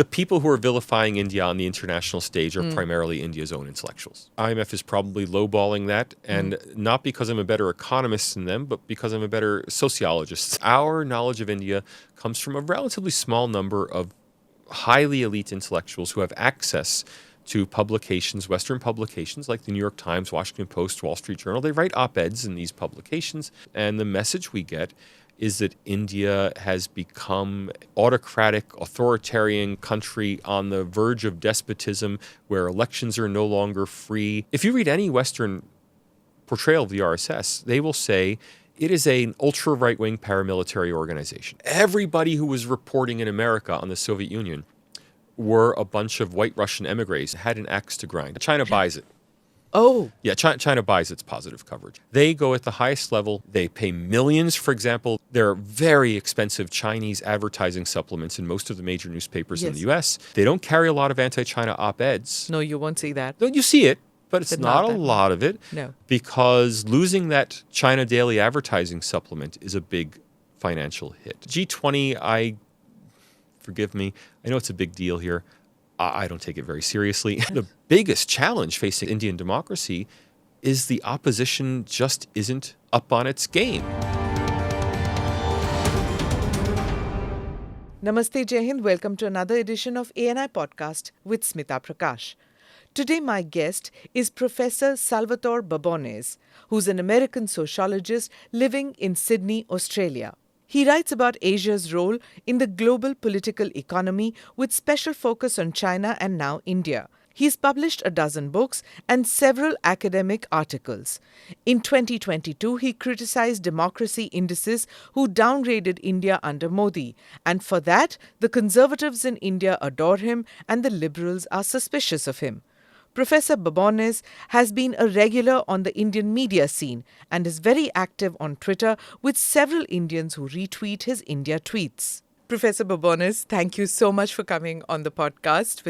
The people who are vilifying India on the international stage are primarily India's own intellectuals. IMF is probably lowballing that, and not because I'm a better economist than them, but because I'm a better sociologist. Our knowledge of India comes from a relatively small number of highly elite intellectuals who have access to publications, Western publications like the New York Times, Washington Post, Wall Street Journal. They write op-eds in these publications, and the message we get is that India has become autocratic, authoritarian country on the verge of despotism where elections are no longer free. If you read any Western portrayal of the RSS, they will say it is an ultra-right-wing paramilitary organization. Everybody who was reporting in America on the Soviet Union were a bunch of white Russian emigres, had an axe to grind. China buys it. Oh. Yeah, China buys its positive coverage. They go at the highest level. They pay millions. For example, there are very expensive Chinese advertising supplements in most of the major newspapers in the U.S. They don't carry a lot of anti-China op-eds. No, you won't see that. No, you see it, but it's But not not a that lot of it. No. Because losing that China Daily advertising supplement is a big financial hit. G20, forgive me, I know it's a big deal here. I don't take it very seriously. The biggest challenge facing Indian democracy is the opposition just isn't up on its game. Namaste, Jai Hind. Welcome to another edition of ANI Podcast with Smita Prakash. Today, my guest is Professor Salvatore Babones, who's an American sociologist living in Sydney, Australia. He writes about Asia's role in the global political economy with special focus on China and now India. He's published a dozen books and several academic articles. In 2022, he criticized democracy indices who downgraded India under Modi. And for that, the conservatives in India adore him and the liberals are suspicious of him. Professor Babones has been a regular on the Indian media scene and is very active on Twitter with several Indians who retweet his India tweets. Professor Babones, thank you so much for coming on the podcast.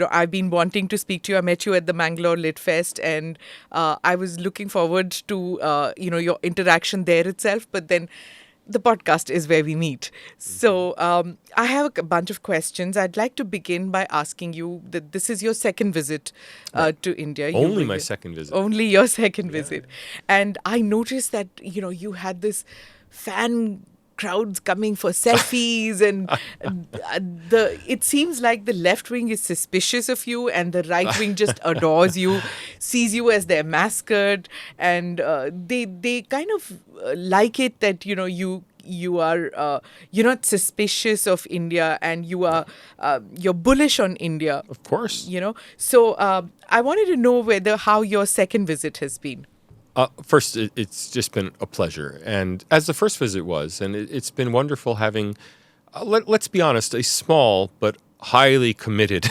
I've been wanting to speak to you. I met you at the Mangalore Lit Fest, and I was looking forward to your interaction there itself. But then the podcast is where we meet. So I have a bunch of questions. I'd like to begin by asking you that this is your second visit to India. Only my second visit. Only your second visit. And I noticed that, you had this fan crowds coming for selfies and it seems like the left wing is suspicious of you and the right wing just adores you, sees you as their mascot, and they kind of like it that you are you're not suspicious of India and you're bullish on India. Of course. So I wanted to know how your second visit has been. First, it's just been a pleasure. And as the first visit was, and it's been wonderful having, let's be honest, a small but highly committed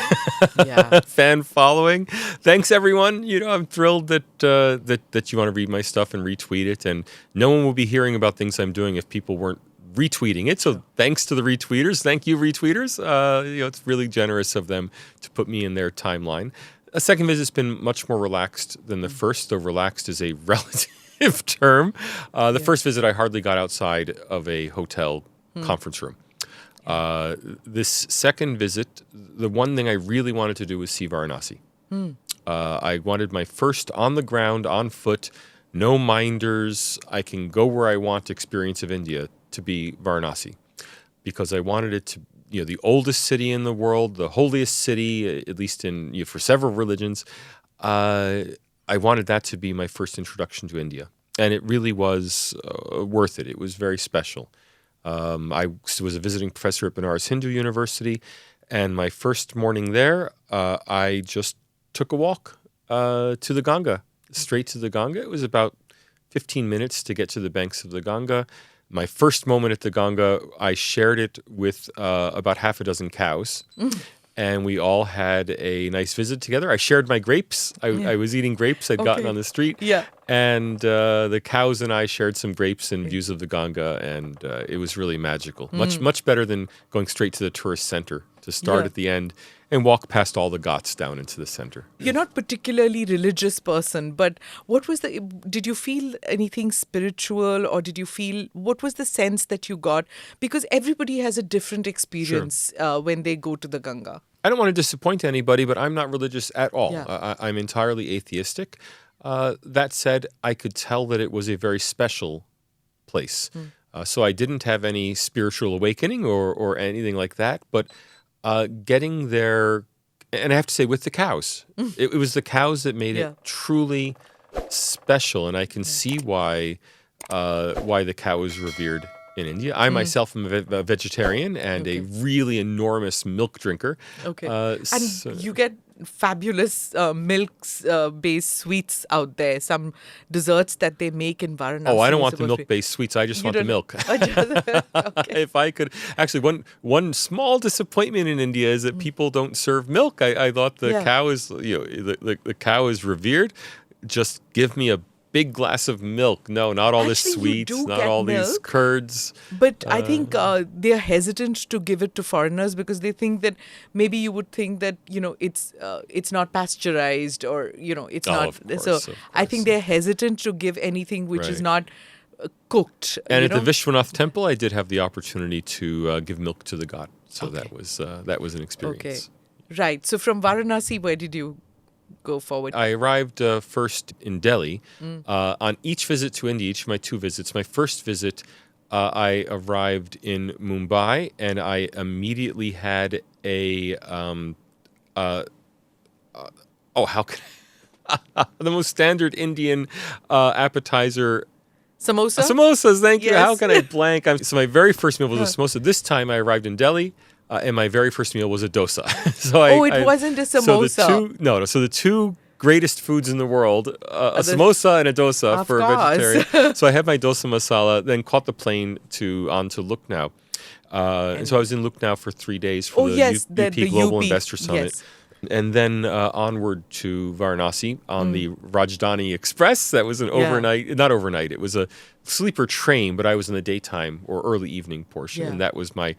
fan following. Thanks, everyone. I'm thrilled that you want to read my stuff and retweet it. And no one will be hearing about things I'm doing if people weren't retweeting it. So thanks to the retweeters. Thank you, retweeters. It's really generous of them to put me in their timeline. A second visit's been much more relaxed than the first, though relaxed is a relative term. The first visit, I hardly got outside of a hotel conference room. This second visit, the one thing I really wanted to do was see Varanasi. I wanted my first on the ground, on foot, no minders, I can go where I want experience of India to be Varanasi. Because I wanted it to the oldest city in the world, the holiest city, at least for several religions. I wanted that to be my first introduction to India. And it really was worth it. It was very special. I was a visiting professor at Banaras Hindu University, and my first morning there, I just took a walk to the Ganga, straight to the Ganga. It was about 15 minutes to get to the banks of the Ganga. My first moment at the Ganga, I shared it with about half a dozen cows, and we all had a nice visit together. I shared my grapes. I was eating grapes I'd gotten on the street. Yeah. And the cows and I shared some grapes and views of the Ganga, and it was really magical. Much better than going straight to the tourist center to start at the end and walk past all the ghats down into the center. You're not particularly religious person, but did you feel anything spiritual, or what was the sense that you got? Because everybody has a different experience when they go to the Ganga. I don't want to disappoint anybody, but I'm not religious at all. Yeah. I'm entirely atheistic. That said, I could tell that it was a very special place. So I didn't have any spiritual awakening or anything like that, but getting there, and I have to say with the cows, it was the cows that made it truly special, and I can see why the cow is revered in India. I myself am a vegetarian and a really enormous milk drinker. Okay. And you get fabulous milk-based sweets out there, some desserts that they make in Varanasi. Oh, I don't want the milk-based sweets. I just want the milk. Okay. If I could. Actually, one small disappointment in India is that people don't serve milk. I thought the cow is, the cow is revered. Just give me a big glass of milk. No, not all this sweets, not all these curds. But I think they're hesitant to give it to foreigners because they think that maybe you would think that, it's not pasteurized or, it's not. Of course, so I think they're hesitant to give anything which is not cooked. And at the Vishwanath temple, I did have the opportunity to give milk to the god. So that was an experience. Okay. Right. So from Varanasi, where did you go forward? I arrived first in Delhi. On each visit to India, each of my 2 visits, my first visit, I arrived in Mumbai, and I immediately had the most standard Indian appetizer. Samosa? Samosas, thank you. How can I blank? So my very first meal was a samosa. This time I arrived in Delhi. And my very first meal was a dosa. It wasn't a samosa. So the 2 greatest foods in the world, a samosa and a dosa for a vegetarian. So I had my dosa masala, then caught the plane on to Lucknow. And so I was in Lucknow for 3 days for the UP Global Investor Summit. Yes. And then onward to Varanasi on the Rajdhani Express. That was an not overnight, it was a sleeper train, but I was in the daytime or early evening portion. And that was my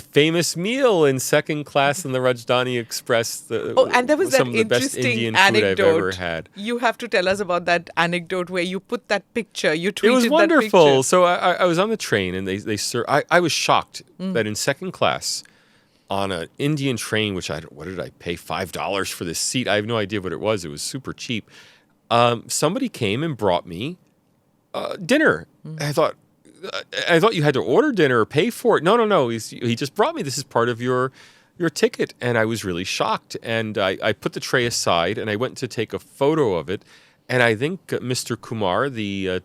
famous meal in second class in the Rajdhani Express. And there was that interesting anecdote I've ever had. You have to tell us about that anecdote where you put that picture. You tweeted that picture. It was wonderful. So I was on the train, and they served. I was shocked that in second class on an Indian train, what did I pay? $5 for this seat. I have no idea what it was. It was super cheap. Somebody came and brought me dinner. I thought you had to order dinner or pay for it. No. He just brought me. This is part of your ticket. And I was really shocked. And I put the tray aside and I went to take a photo of it. And I think Mr. Kumar, the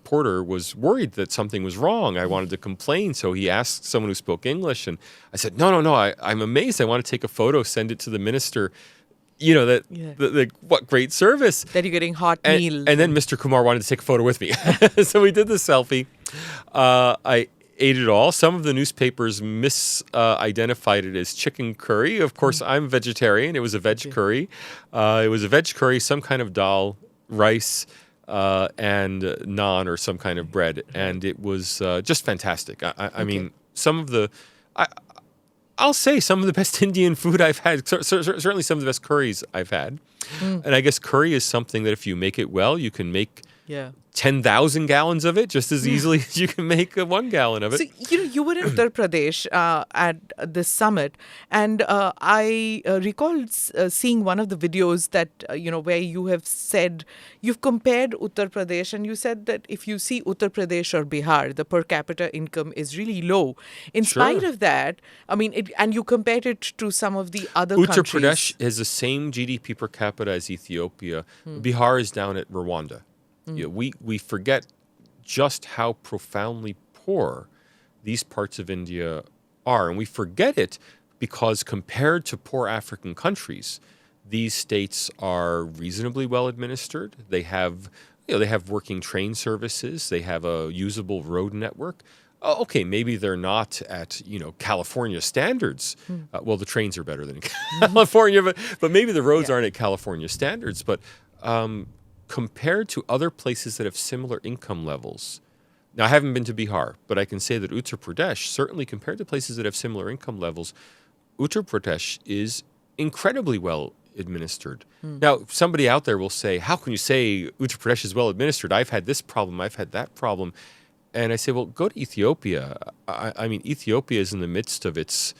porter, was worried that something was wrong. I wanted to complain. So he asked someone who spoke English. And I said, no. I'm amazed. I want to take a photo, send it to the minister. What great service. That you're getting hot meals. And then Mr. Kumar wanted to take a photo with me. So we did the selfie. I ate it all. Some of the newspapers misidentified it as chicken curry. Of course, I'm a vegetarian. It was a veg curry. It was a veg curry, some kind of dal, rice, and naan or some kind of bread. And it was just fantastic. I mean, I'll say some of the best Indian food I've had, certainly some of the best curries I've had. And I guess curry is something that if you make it well, you can make 10,000 gallons of it just as easily as you can make 1 gallon of it. So, you were in Uttar Pradesh at the summit, and I recall seeing one of the videos that, where you have said, you've compared Uttar Pradesh, and you said that if you see Uttar Pradesh or Bihar, the per capita income is really low. In spite of that, I mean, and you compared it to some of the other countries. Uttar Pradesh has the same GDP per capita as Ethiopia. Bihar is down at Rwanda. We forget just how profoundly poor these parts of India are. And we forget it because compared to poor African countries, these states are reasonably well administered. They have working train services. They have a usable road network. Okay, maybe they're not at, California standards. Well, the trains are better than in California, but maybe the roads aren't at California standards. But compared to other places that have similar income levels. Now, I haven't been to Bihar, but I can say that Uttar Pradesh, certainly compared to places that have similar income levels, Uttar Pradesh is incredibly well administered. Now, somebody out there will say, how can you say Uttar Pradesh is well administered? I've had this problem, I've had that problem. And I say, well, go to Ethiopia. I mean, Ethiopia is in the midst of its,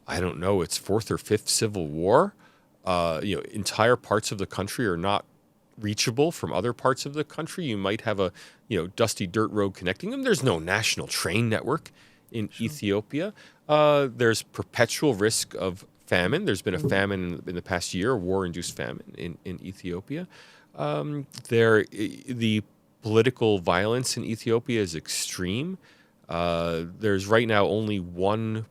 its fourth or fifth civil war. Entire parts of the country are not reachable from other parts of the country. You might have a, dusty dirt road connecting them. There's no national train network in Ethiopia. There's perpetual risk of famine. There's been a famine in the past year, a war-induced famine in Ethiopia. The political violence in Ethiopia is extreme. There's right now only one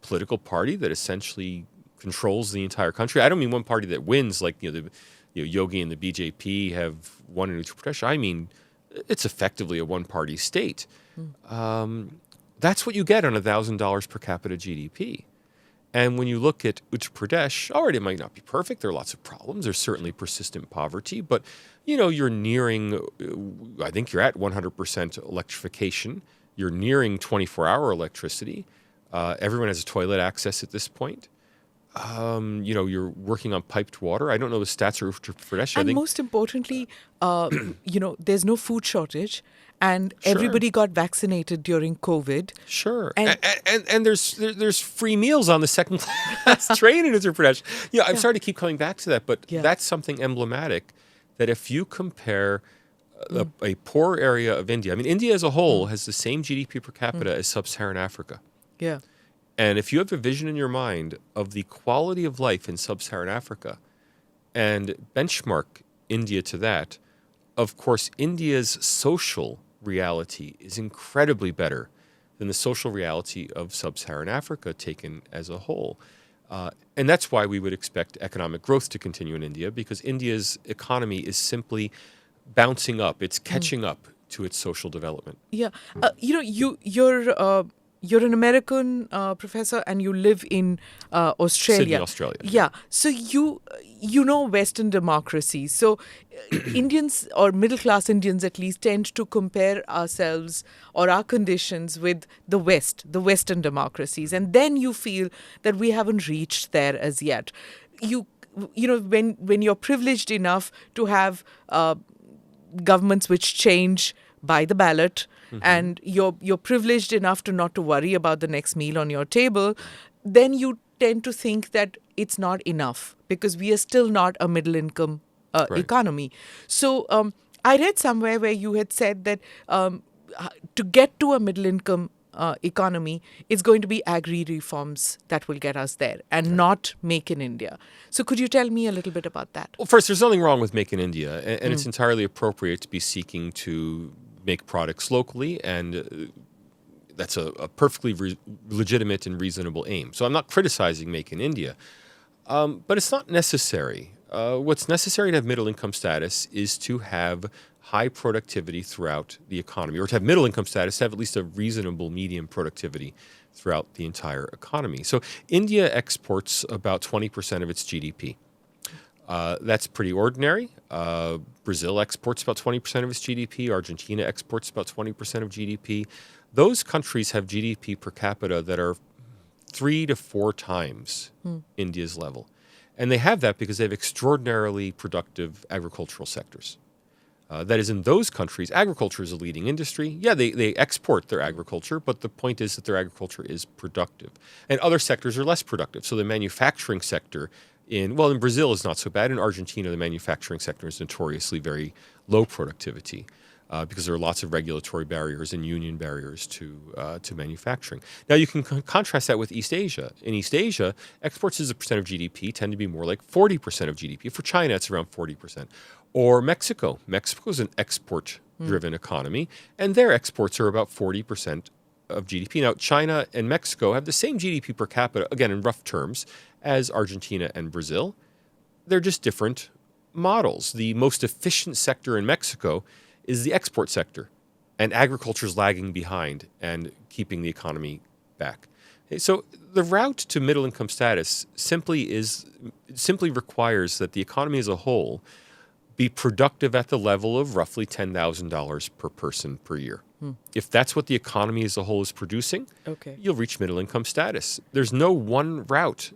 political party that essentially controls the entire country. I don't mean one party that wins, like Yogi and the BJP have won in Uttar Pradesh. I mean, it's effectively a one-party state. That's what you get on $1,000 per capita GDP. And when you look at Uttar Pradesh, already it might not be perfect. There are lots of problems. There's certainly persistent poverty, but you're nearing, I think you're at 100% electrification. You're nearing 24-hour electricity. Everyone has toilet access at this point. You're working on piped water. I don't know the stats for Uttar Pradesh. And most importantly, there's no food shortage. And everybody got vaccinated during COVID. Sure. And there's free meals on the second class train in Uttar Pradesh. I'm sorry to keep coming back to that, but that's something emblematic that if you compare a poor area of India, I mean, India as a whole has the same GDP per capita as sub-Saharan Africa. Yeah. And if you have a vision in your mind of the quality of life in sub-Saharan Africa and benchmark India to that, of course, India's social reality is incredibly better than the social reality of sub-Saharan Africa taken as a whole. And that's why we would expect economic growth to continue in India, because India's economy is simply bouncing up. It's catching up to its social development. Yeah. You're an American professor and you live in Australia. Sydney, Australia. Yeah. So you know Western democracy. So Indians, or middle-class Indians at least, tend to compare ourselves or our conditions with the West, the Western democracies. And then you feel that we haven't reached there as yet. When you're privileged enough to have governments which change by the ballot, and you're privileged enough to not to worry about the next meal on your table, then you tend to think that it's not enough because we are still not a middle income economy. So I read somewhere where you had said that to get to a middle income economy, it's going to be agri reforms that will get us there and not Make in India. So could you tell me a little bit about that? Well, first, there's nothing wrong with Make in India, and it's entirely appropriate to be seeking to make products locally, and that's a perfectly legitimate and reasonable aim. So I'm not criticizing Make in India, but it's not necessary. What's necessary to have middle income status is to have high productivity throughout the economy, or to have middle income status, to have at least a reasonable medium productivity throughout the entire economy. So India exports about 20% of its GDP. That's pretty ordinary. Brazil exports about 20% of its GDP. Argentina exports about 20% of GDP. Those countries have GDP per capita that are 3 to 4 times India's level. And they have that because they have extraordinarily productive agricultural sectors. That is, in those countries, agriculture is a leading industry. Yeah, they export their agriculture, but the point is that their agriculture is productive. And other sectors are less productive. So the manufacturing sector in Brazil is not so bad. In Argentina, the manufacturing sector is notoriously very low productivity because there are lots of regulatory barriers and union barriers to manufacturing. Now, you can contrast that with East Asia. In East Asia, exports as a percent of GDP tend to be more like 40% of GDP. For China, it's around 40%. Or Mexico. Mexico is an export-driven economy, and their exports are about 40% of GDP. Now, China and Mexico have the same GDP per capita, again, in rough terms, as Argentina and Brazil. They're just different models. The most efficient sector in Mexico is the export sector, and agriculture is lagging behind and keeping the economy back. Okay, so the route to middle income status simply requires that the economy as a whole be productive at the level of roughly $10,000 per person per year. If that's what the economy as a whole is producing, you'll reach middle income status. There's no one route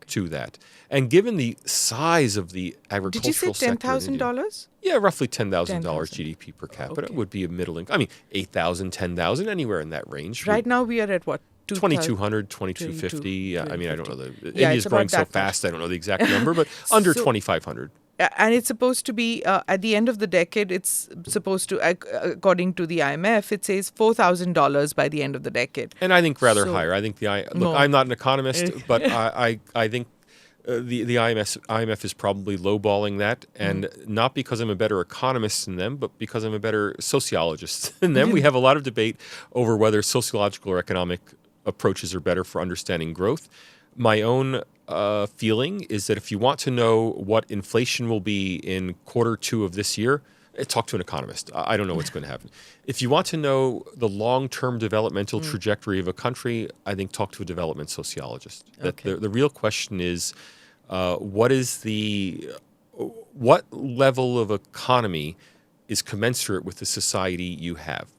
to that. And given the size of the agricultural sector... Did you say $10,000? Yeah, roughly $10,000 GDP per capita would be a middle income. I mean, 8,000, 10,000, anywhere in that range. Right now we are at what? 2,200, 2,250. I mean, I don't know. India's growing so fast, I don't know the exact number, but under 2,500. And it's supposed to be, at the end of the decade, it's supposed to, according to the IMF, it says $4,000 by the end of the decade. And I think rather higher. I think I'm not an economist, but I think the IMF is probably lowballing that, and not because I'm a better economist than them, but because I'm a better sociologist than them. We have a lot of debate over whether sociological or economic approaches are better for understanding growth. My own feeling is that if you want to know what inflation will be in quarter 2 of this year, talk to an economist. I don't know what's going to happen. If you want to know the long-term developmental trajectory of a country, I think talk to a development sociologist. The real question is, what level of economy is commensurate with the society you have?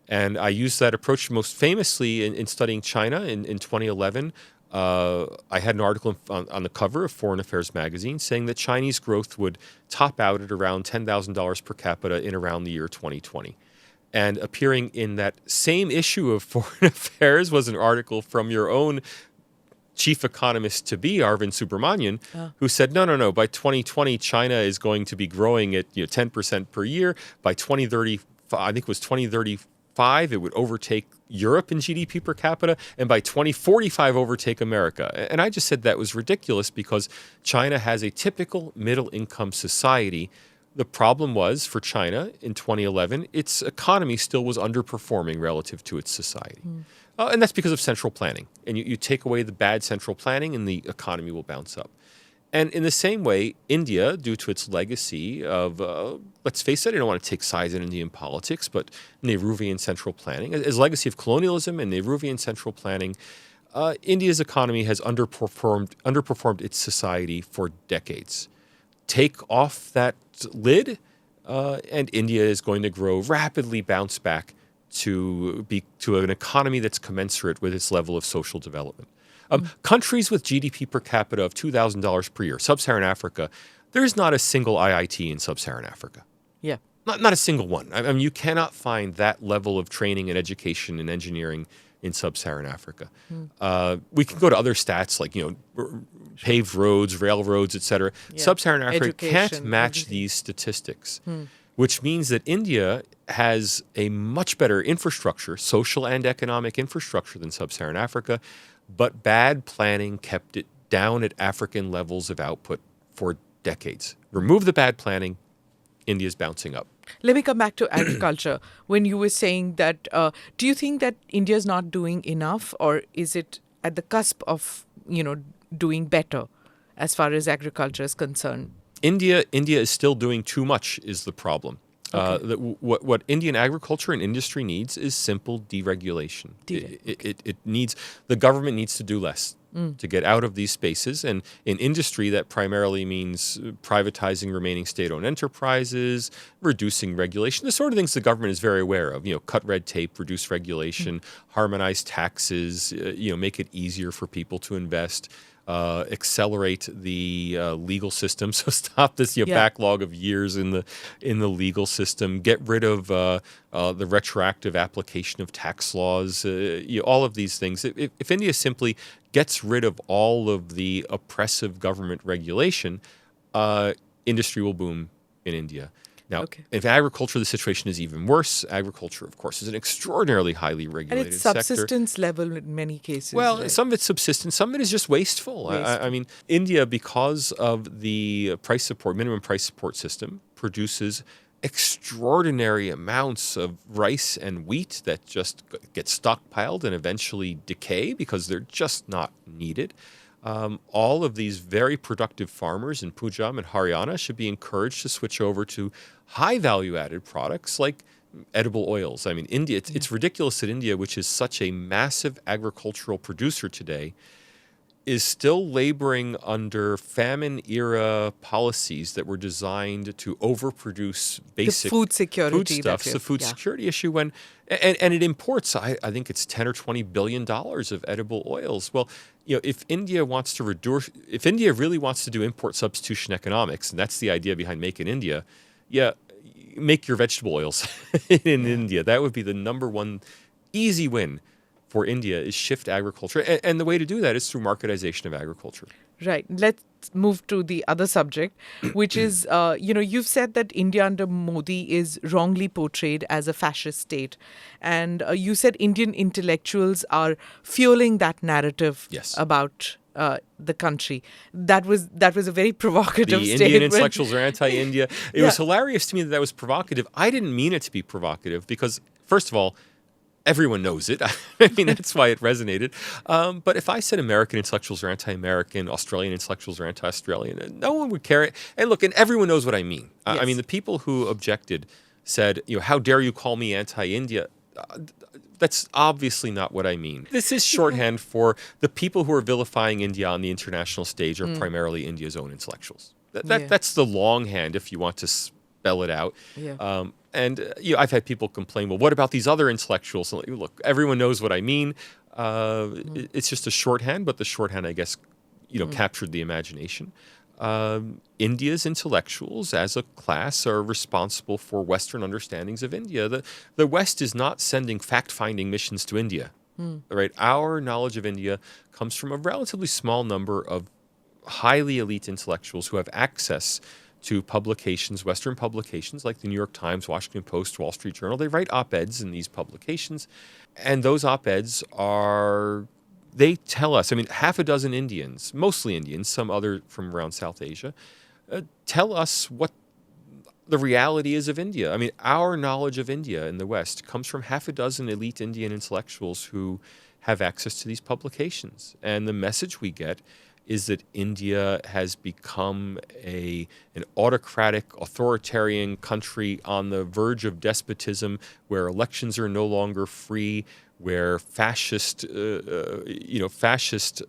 And I used that approach most famously in studying China in 2011. I had an article on the cover of Foreign Affairs magazine saying that Chinese growth would top out at around $10,000 per capita in around the year 2020. And appearing in that same issue of Foreign Affairs was an article from your own chief economist to be, Arvind Subramanian, who said, no, by 2020, China is going to be growing at 10% per year. By 2030, I think it was 2035, it would overtake Europe in GDP per capita, and by 2045 overtake America. And I just said that was ridiculous because China has a typical middle-income society. The problem was, for China in 2011, its economy still was underperforming relative to its society. And that's because of central planning. And you take away the bad central planning and the economy will bounce up. And in the same way, India, due to its legacy of, let's face it, I don't want to take sides in Indian politics, but Nehruvian central planning, as legacy of colonialism and Nehruvian central planning, India's economy has underperformed its society for decades. Take off that lid, and India is going to grow, rapidly bounce back to an economy that's commensurate with its level of social development. Countries with GDP per capita of $2,000 per year, Sub-Saharan Africa, there's not a single IIT in Sub-Saharan Africa. Yeah. Not a single one. I mean, you cannot find that level of training and education and engineering in Sub-Saharan Africa. We can go to other stats like, paved roads, railroads, et cetera. Yeah. Sub-Saharan Africa can't match these statistics, which means that India has a much better infrastructure, social and economic infrastructure than Sub-Saharan Africa, but bad planning kept it down at African levels of output for decades. Remove the bad planning, India's bouncing up. Let me come back to agriculture. When you were saying that, do you think that India's not doing enough, or is it at the cusp of, doing better as far as agriculture is concerned? India is still doing too much is the problem. What Indian agriculture and industry needs is simple deregulation. The government needs to do less to get out of these spaces. And in industry, that primarily means privatizing remaining state-owned enterprises, reducing regulation, the sort of things the government is very aware of. Cut red tape, reduce regulation, harmonize taxes, make it easier for people to invest. Accelerate the legal system, so stop this backlog of years in the legal system. Get rid of the retroactive application of tax laws. All of these things. If India simply gets rid of all of the oppressive government regulation, industry will boom in India. Now, if agriculture, the situation is even worse. Agriculture, of course, is an extraordinarily highly regulated sector. And it's subsistence level in many cases. Well, right? Some of it's subsistence, some of it is just wasteful. I mean, India, because of the minimum price support system, produces extraordinary amounts of rice and wheat that just get stockpiled and eventually decay because they're just not needed. All of these very productive farmers in Punjab and Haryana should be encouraged to switch over to high value-added products like edible oils. I mean, India, it's ridiculous that India, which is such a massive agricultural producer today, is still laboring under famine-era policies that were designed to overproduce basic the food security foodstuffs, the food security issue, and it imports, I think it's $10 or $20 billion of edible oils. Well, if India really wants to do import substitution economics, and that's the idea behind Make in India, make your vegetable oils in India. That would be the number one easy win for India, is shift agriculture. And the way to do that is through marketization of agriculture. Right. Let's move to the other subject, which is, you've said that India under Modi is wrongly portrayed as a fascist state. And you said Indian intellectuals are fueling that narrative about the country. That was a very provocative statement. The Indian intellectuals are anti-India. It was hilarious to me that was provocative. I didn't mean it to be provocative because, first of all, everyone knows it. I mean, that's why it resonated. But if I said American intellectuals are anti-American, Australian intellectuals are anti-Australian, no one would care. And look, and everyone knows what I mean. Yes. I mean, the people who objected said, how dare you call me anti-India? That's obviously not what I mean. This is shorthand for the people who are vilifying India on the international stage are primarily India's own intellectuals. That's the longhand, if you want to spell it out. Yeah. I've had people complain, well, what about these other intellectuals? Look, everyone knows what I mean. It's just a shorthand, but the shorthand, I guess, captured the imagination. India's intellectuals as a class are responsible for Western understandings of India. The West is not sending fact-finding missions to India. Right? Our knowledge of India comes from a relatively small number of highly elite intellectuals who have access to publications, Western publications like the New York Times, Washington Post, Wall Street Journal. They write op-eds in these publications, and those op-eds they tell us, half a dozen Indians, mostly Indians, some other from around South Asia, tell us what the reality is of India. Our knowledge of India in the West comes from half a dozen elite Indian intellectuals who have access to these publications. And the message we get is that India has become an autocratic, authoritarian country on the verge of despotism, where elections are no longer free, where fascist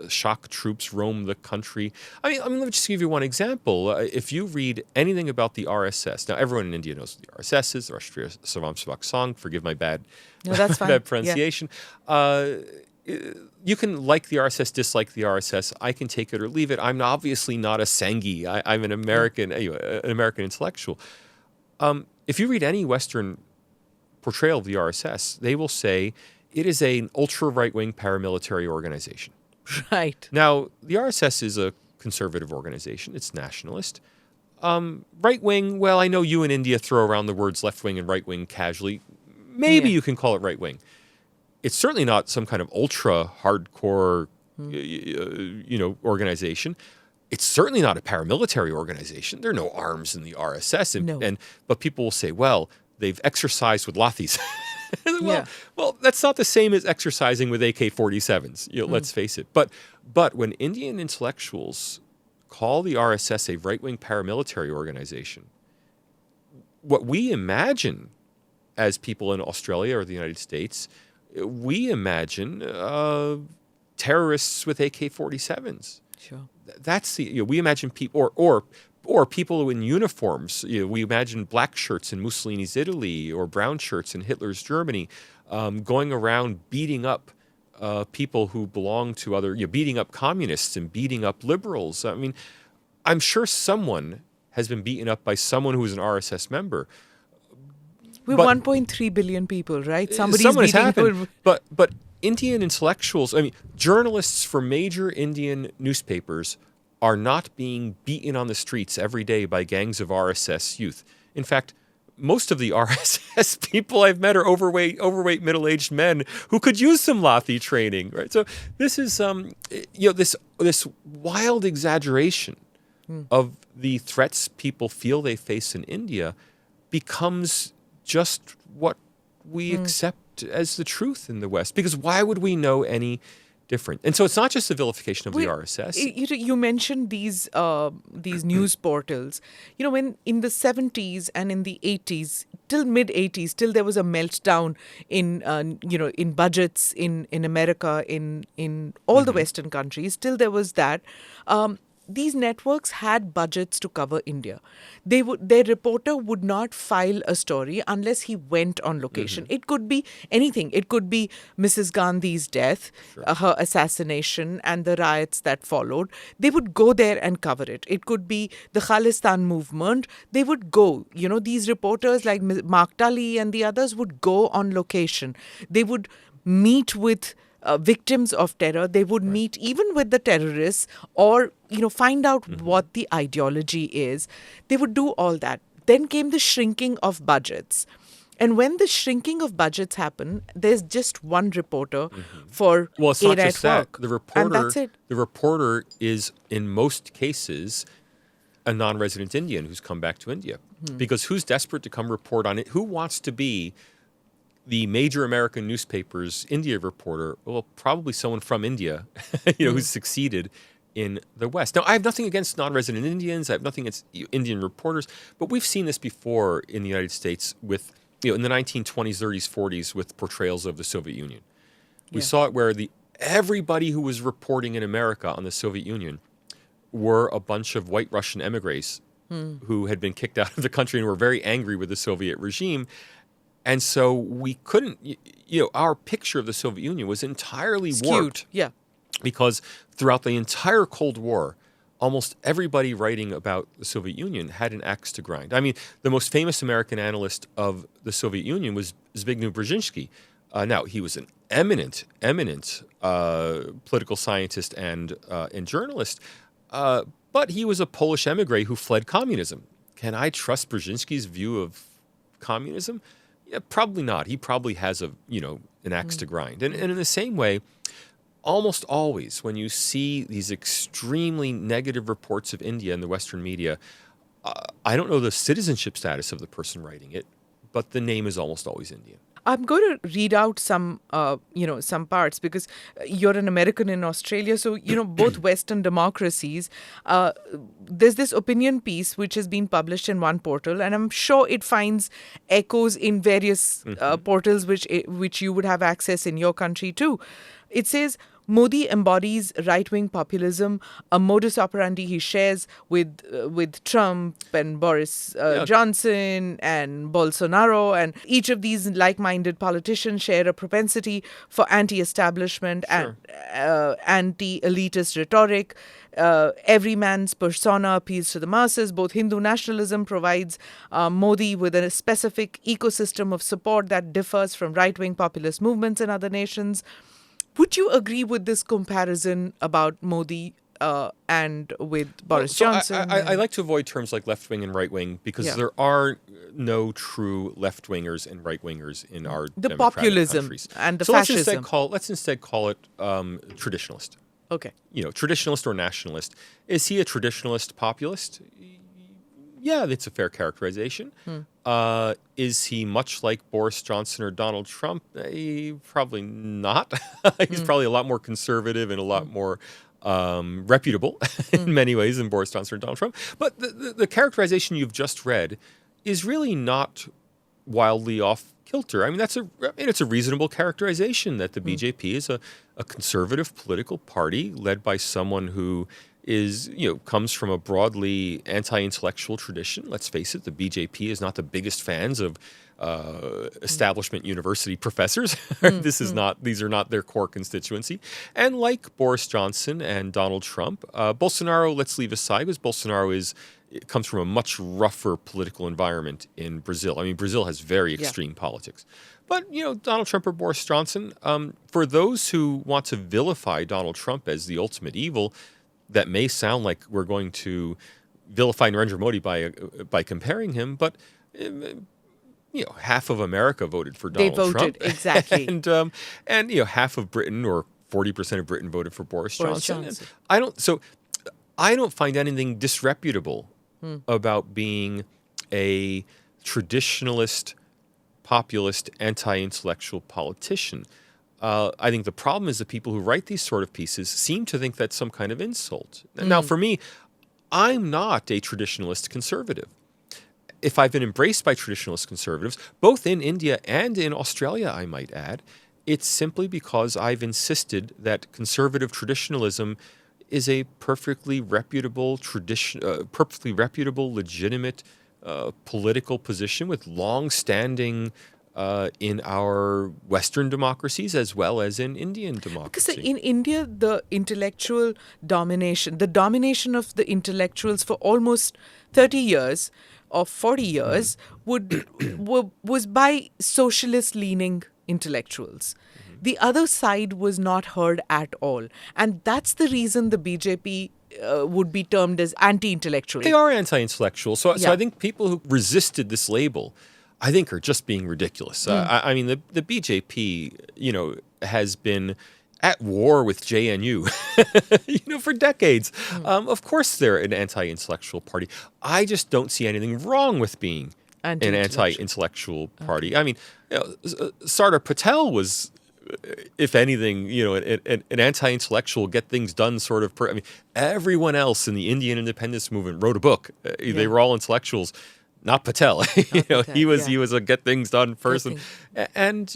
shock troops roam the country. Let me just give you one example. If you read anything about the RSS, now everyone in India knows what the RSS is, the Rashtriya Swayamsevak Sangh. Forgive my bad pronunciation. Yeah. You can like the RSS, dislike the RSS. I can take it or leave it. I'm obviously not a Sanghi. I'm an American, an American intellectual. If you read any Western portrayal of the RSS, they will say it is an ultra-right-wing paramilitary organization. Right. Now, the RSS is a conservative organization. It's nationalist. Right-wing, well, I know you in India throw around the words left-wing and right-wing casually. Maybe you can call it right-wing. It's certainly not some kind of ultra-hardcore, organization. It's certainly not a paramilitary organization. There are no arms in the RSS. But people will say, well, they've exercised with Lathis. Well, that's not the same as exercising with AK-47s. Let's face it. But when Indian intellectuals call the RSS a right-wing paramilitary organization, what we imagine as people in Australia or the United States, we imagine terrorists with AK-47s. Sure. That's we imagine people or people in uniforms. We imagine black shirts in Mussolini's Italy or brown shirts in Hitler's Germany, going around beating up people who belong to other, beating up communists and beating up liberals. I'm sure someone has been beaten up by someone who is an RSS member. We're 1.3 billion people, right? Someone has happened. But Indian intellectuals, journalists for major Indian newspapers are not being beaten on the streets every day by gangs of RSS youth. In fact, most of the RSS people I've met are overweight middle-aged men who could use some Lathi training, right? So this is this wild exaggeration of the threats people feel they face in India becomes just what we accept as the truth in the West. Because why would we know any different. And so it's not just the vilification of the RSS. You mentioned these news portals. When in the 70s and in the 80s, till mid 80s, till there was a meltdown in budgets in America, in all the Western countries, till there was that. These networks had budgets to cover India. Their reporter would not file a story unless he went on location. It could be anything. It could be Mrs. Gandhi's death, her assassination, and the riots that followed. They would go there and cover it. It could be the Khalistan movement. They would go. These reporters like Mark Tully and the others would go on location. They would meet with victims of terror. They would meet even with the terrorists or, find out what the ideology is. They would do all that. Then came the shrinking of budgets. And when the shrinking of budgets happen, there's just one reporter for it's not just that. And that's it. The reporter is, in most cases, a non-resident Indian who's come back to India. Because who's desperate to come report on it? Who wants to be the major American newspapers' India reporter? Well, probably someone from India, who's succeeded in the West. Now, I have nothing against non-resident Indians. I have nothing against Indian reporters. But we've seen this before in the United States with, in the 1920s, 30s, 40s with portrayals of the Soviet Union. We saw it where everybody who was reporting in America on the Soviet Union were a bunch of white Russian emigres who had been kicked out of the country and were very angry with the Soviet regime. And so we couldn't, our picture of the Soviet Union was entirely warped. Yeah. Because throughout the entire Cold War, almost everybody writing about the Soviet Union had an axe to grind. I mean, the most famous American analyst of the Soviet Union was Zbigniew Brzezinski. Now, he was an eminent political scientist and journalist, but he was a Polish emigre who fled communism. Can I trust Brzezinski's view of communism? Yeah, probably not. He probably has an axe to grind. And in the same way, almost always when you see these extremely negative reports of India in the Western media, I don't know the citizenship status of the person writing it, but the name is almost always Indian. I'm going to read out some parts because you're an American in Australia. So, both Western democracies, there's this opinion piece which has been published in one portal, and I'm sure it finds echoes in various portals which you would have access in your country too. It says, Modi embodies right-wing populism, a modus operandi he shares with Trump and Boris Johnson and Bolsonaro. And each of these like-minded politicians share a propensity for anti-establishment and anti-elitist rhetoric. Every man's persona appeals to the masses. Both Hindu nationalism provides Modi with a specific ecosystem of support that differs from right-wing populist movements in other nations. Would you agree with this comparison about Modi and with Boris Johnson? I like to avoid terms like left-wing and right-wing because there are no true left-wingers and right-wingers in our democratic populism countries. And the fascism. Let's instead call it traditionalist. Okay. Traditionalist or nationalist. Is he a traditionalist populist? Yeah, that's a fair characterization. Is he much like Boris Johnson or Donald Trump? Probably not. He's probably a lot more conservative and a lot more reputable in many ways than Boris Johnson or Donald Trump. But the characterization you've just read is really not wildly off kilter. I mean, it's a reasonable characterization that the BJP is a conservative political party led by someone who comes from a broadly anti-intellectual tradition. Let's face it, the BJP is not the biggest fans of establishment university professors. These are not their core constituency. And like Boris Johnson and Donald Trump, Bolsonaro, let's leave aside, because Bolsonaro comes from a much rougher political environment in Brazil. I mean, Brazil has very extreme politics. But, Donald Trump or Boris Johnson, for those who want to vilify Donald Trump as the ultimate evil, that may sound like we're going to vilify Narendra Modi by comparing him, but half of America voted for Donald Trump. They voted, exactly. and half of Britain, or 40% of Britain, voted for Boris Johnson. I don't find anything disreputable about being a traditionalist, populist, anti-intellectual politician. I think the problem is the people who write these sort of pieces seem to think that's some kind of insult. Now, for me, I'm not a traditionalist conservative. If I've been embraced by traditionalist conservatives, both in India and in Australia, I might add, it's simply because I've insisted that conservative traditionalism is a perfectly reputable legitimate political position with long-standing in our Western democracies as well as in Indian democracy. Because in India, the intellectual domination, the domination of the intellectuals for almost 30 years or 40 years was by socialist-leaning intellectuals. The other side was not heard at all. And that's the reason the BJP would be termed as anti-intellectual. They are anti-intellectual. So I think people who resisted this label, I think, are just being ridiculous. I mean, the BJP, has been at war with JNU, for decades. Of course, they're an anti-intellectual party. I just don't see anything wrong with being an anti-intellectual party. I mean, Sardar Patel was, if anything, an anti-intellectual, get things done sort of. Everyone else in the Indian independence movement wrote a book. They were all intellectuals. Not Patel. He was a get things done person. And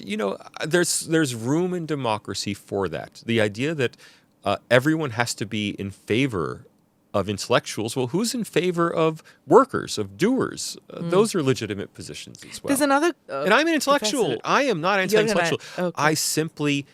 there's room in democracy for that. The idea that everyone has to be in favor of intellectuals. Well, who's in favor of workers, of doers? Those are legitimate positions as well. There's another and I'm an intellectual. professor. I am not anti-intellectual. Okay. I simply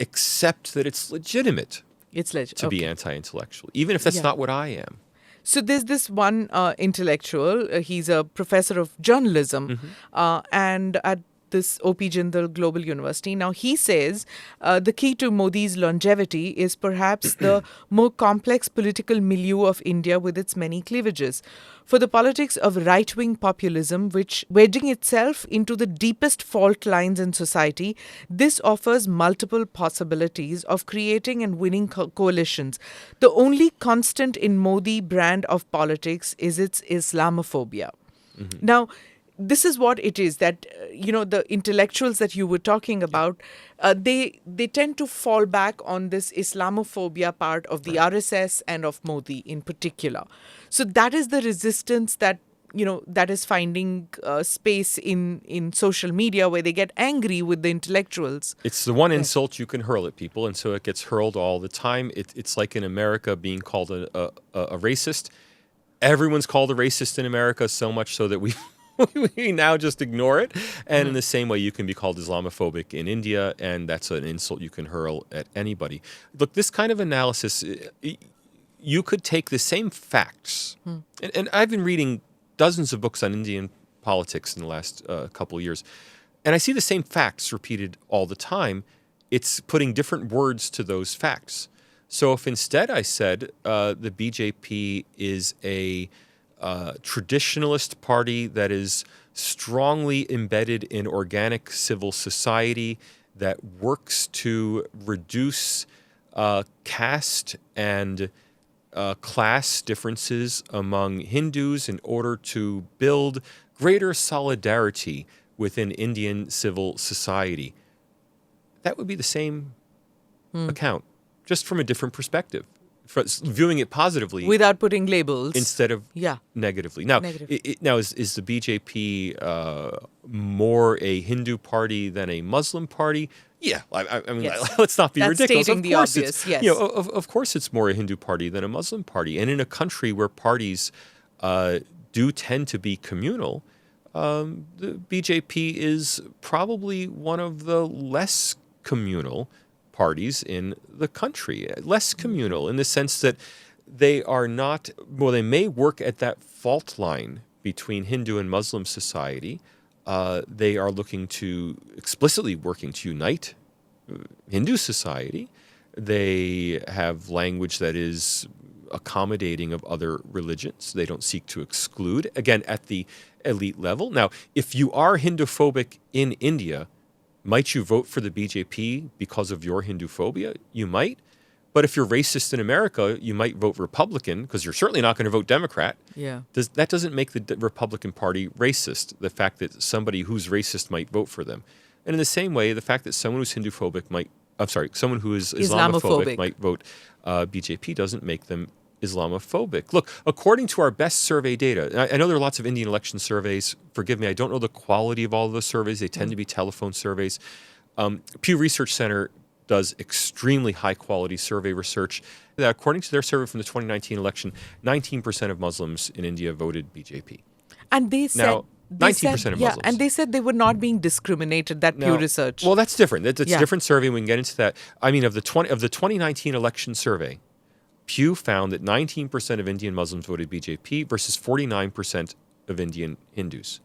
accept that it's legitimate to be Okay. anti-intellectual, even if that's not what I am. So there's this one intellectual. He's a professor of journalism and at this O.P. Jindal Global University. Now, he says the key to Modi's longevity is perhaps the more complex political milieu of India with its many cleavages. For the politics of right-wing populism, which wedging itself into the deepest fault lines in society, this offers multiple possibilities of creating and winning coalitions. The only constant in Modi brand of politics is its Islamophobia. Now, this is what it is that, the intellectuals that you were talking about, they tend to fall back on this Islamophobia part of the RSS and of Modi in particular. So that is the resistance that, that is finding space in social media where they get angry with the intellectuals. It's the one insult you can hurl at people, and so it gets hurled all the time. It's like in America being called a racist. Everyone's called a racist in America, so much so that we now just ignore it. And in the same way, you can be called Islamophobic in India, and that's an insult you can hurl at anybody. Look, this kind of analysis, you could take the same facts, and I've been reading dozens of books on Indian politics in the last couple of years, and I see the same facts repeated all the time. It's putting different words to those facts. So if instead I said the BJP is a traditionalist party that is strongly embedded in organic civil society, that works to reduce caste and class differences among Hindus in order to build greater solidarity within Indian civil society, that would be the same account, just from a different perspective. Viewing it positively Without putting labels. instead of negatively. Now, now is the BJP more a Hindu party than a Muslim party? Yeah, I mean, let's not be That's ridiculous. Stating the obvious, yes. Of course, it's more a Hindu party than a Muslim party. And in a country where parties do tend to be communal, the BJP is probably one of the less communal parties in the country, less communal in the sense that they are not, well, they may work at that fault line between Hindu and Muslim society. They are explicitly working to unite Hindu society. They have language that is accommodating of other religions. They don't seek to exclude, again, at the elite level. Now, if you are Hinduphobic in India, might you vote for the BJP because of your Hinduphobia? You might. But if you're racist in America, you might vote Republican because you're certainly not going to vote Democrat. Yeah. That doesn't make the Republican Party racist, the fact that somebody who's racist might vote for them. And in the same way, the fact that someone who's Hinduphobic might someone who is Islamophobic. Islamophobic might vote BJP doesn't make them Islamophobic. Look, according to our best survey data, I know there are lots of Indian election surveys. Forgive me, I don't know the quality of all of those surveys. They tend to be telephone surveys. Pew Research Center does extremely high-quality survey research. According to their survey from the 2019 election, 19% of Muslims in India voted BJP. And they said... Now, 19% of Muslims. Yeah, and they said they were not being discriminated, that Pew Research. Well, that's different. It's a different survey. We can get into that. I mean, of the 2019 election survey, Pew found that 19% of Indian Muslims voted BJP versus 49% of Indian Hindus.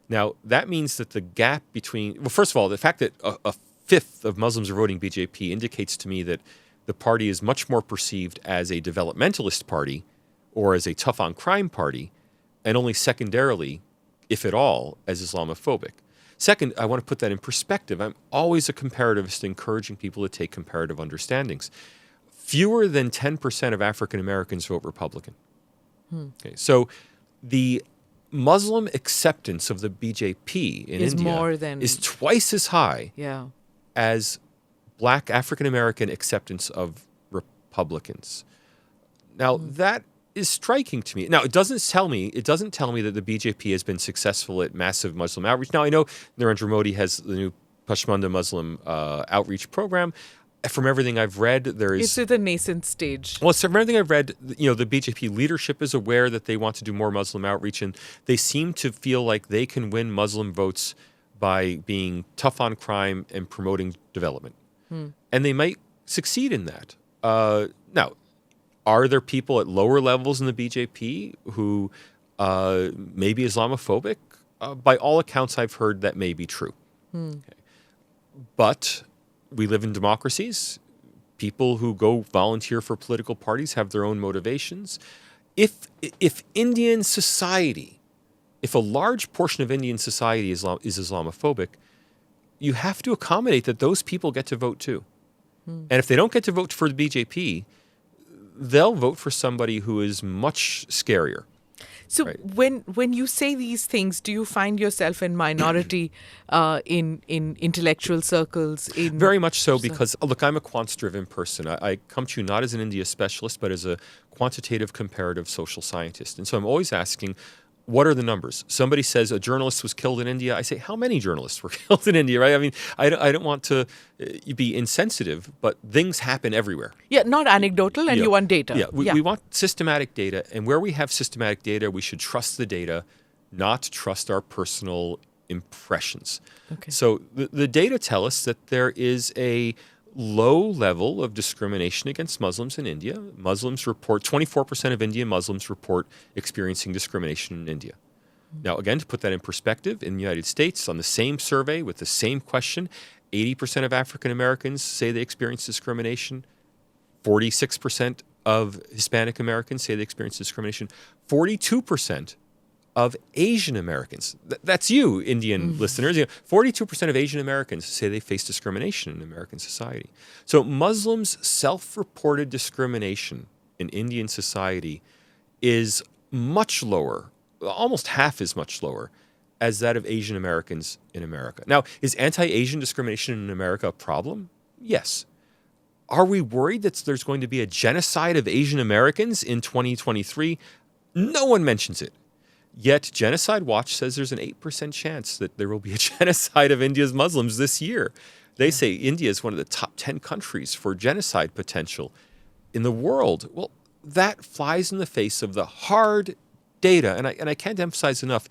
Now, that means that the gap between... Well, first of all, the fact that a fifth of Muslims are voting BJP indicates to me that the party is much more perceived as a developmentalist party or as a tough-on-crime party, and only secondarily, if at all, as Islamophobic. Second, I want to put that in perspective. I'm always a comparativist, encouraging people to take comparative understandings. Fewer than 10% of African Americans vote Republican. Okay, so the Muslim acceptance of the BJP in India is twice as high as Black African American acceptance of Republicans. Now, that is striking to me. Now, it doesn't tell me that the BJP has been successful at massive Muslim outreach. Now, I know Narendra Modi has the new Pashmanda Muslim outreach program. From everything I've read, it's at the nascent stage. Well, from everything I've read, the BJP leadership is aware that they want to do more Muslim outreach, and they seem to feel like they can win Muslim votes by being tough on crime and promoting development. And they might succeed in that. Now, are there people at lower levels in the BJP who may be Islamophobic? By all accounts, I've heard that may be true. Okay. But we live in democracies. People who go volunteer for political parties have their own motivations. If Indian society, if a large portion of Indian society is Islamophobic, you have to accommodate that those people get to vote too. And if they don't get to vote for the BJP, they'll vote for somebody who is much scarier. So when you say these things, do you find yourself in minority in intellectual circles? Very much so, because, look, I'm a quants-driven person. I come to you not as an India specialist, but as a quantitative comparative social scientist. And so I'm always asking, what are the numbers? Somebody says a journalist was killed in India. I say, how many journalists were killed in India, right? I mean, I don't want to be insensitive, but things happen everywhere. Yeah, not anecdotal, and you want data. Yeah, we want systematic data, and where we have systematic data, we should trust the data, not trust our personal impressions. Okay. So the data tell us that there is a low level of discrimination against Muslims in India. 24% of Indian Muslims report experiencing discrimination in India. Now, again, to put that in perspective, in the United States, on the same survey with the same question, 80% of African Americans say they experience discrimination. 46% of Hispanic Americans say they experience discrimination. 42% of Asian Americans, that's you, Indian listeners, 42% of Asian Americans say they face discrimination in American society. So Muslims' self-reported discrimination in Indian society is much lower, almost half as much lower, as that of Asian Americans in America. Now, is anti-Asian discrimination in America a problem? Yes. Are we worried that there's going to be a genocide of Asian Americans in 2023? No one mentions it. Yet Genocide Watch says there's an 8% chance that there will be a genocide of India's Muslims this year. They say India is one of the top 10 countries for genocide potential in the world. Well, that flies in the face of the hard data. And I can't emphasize enough,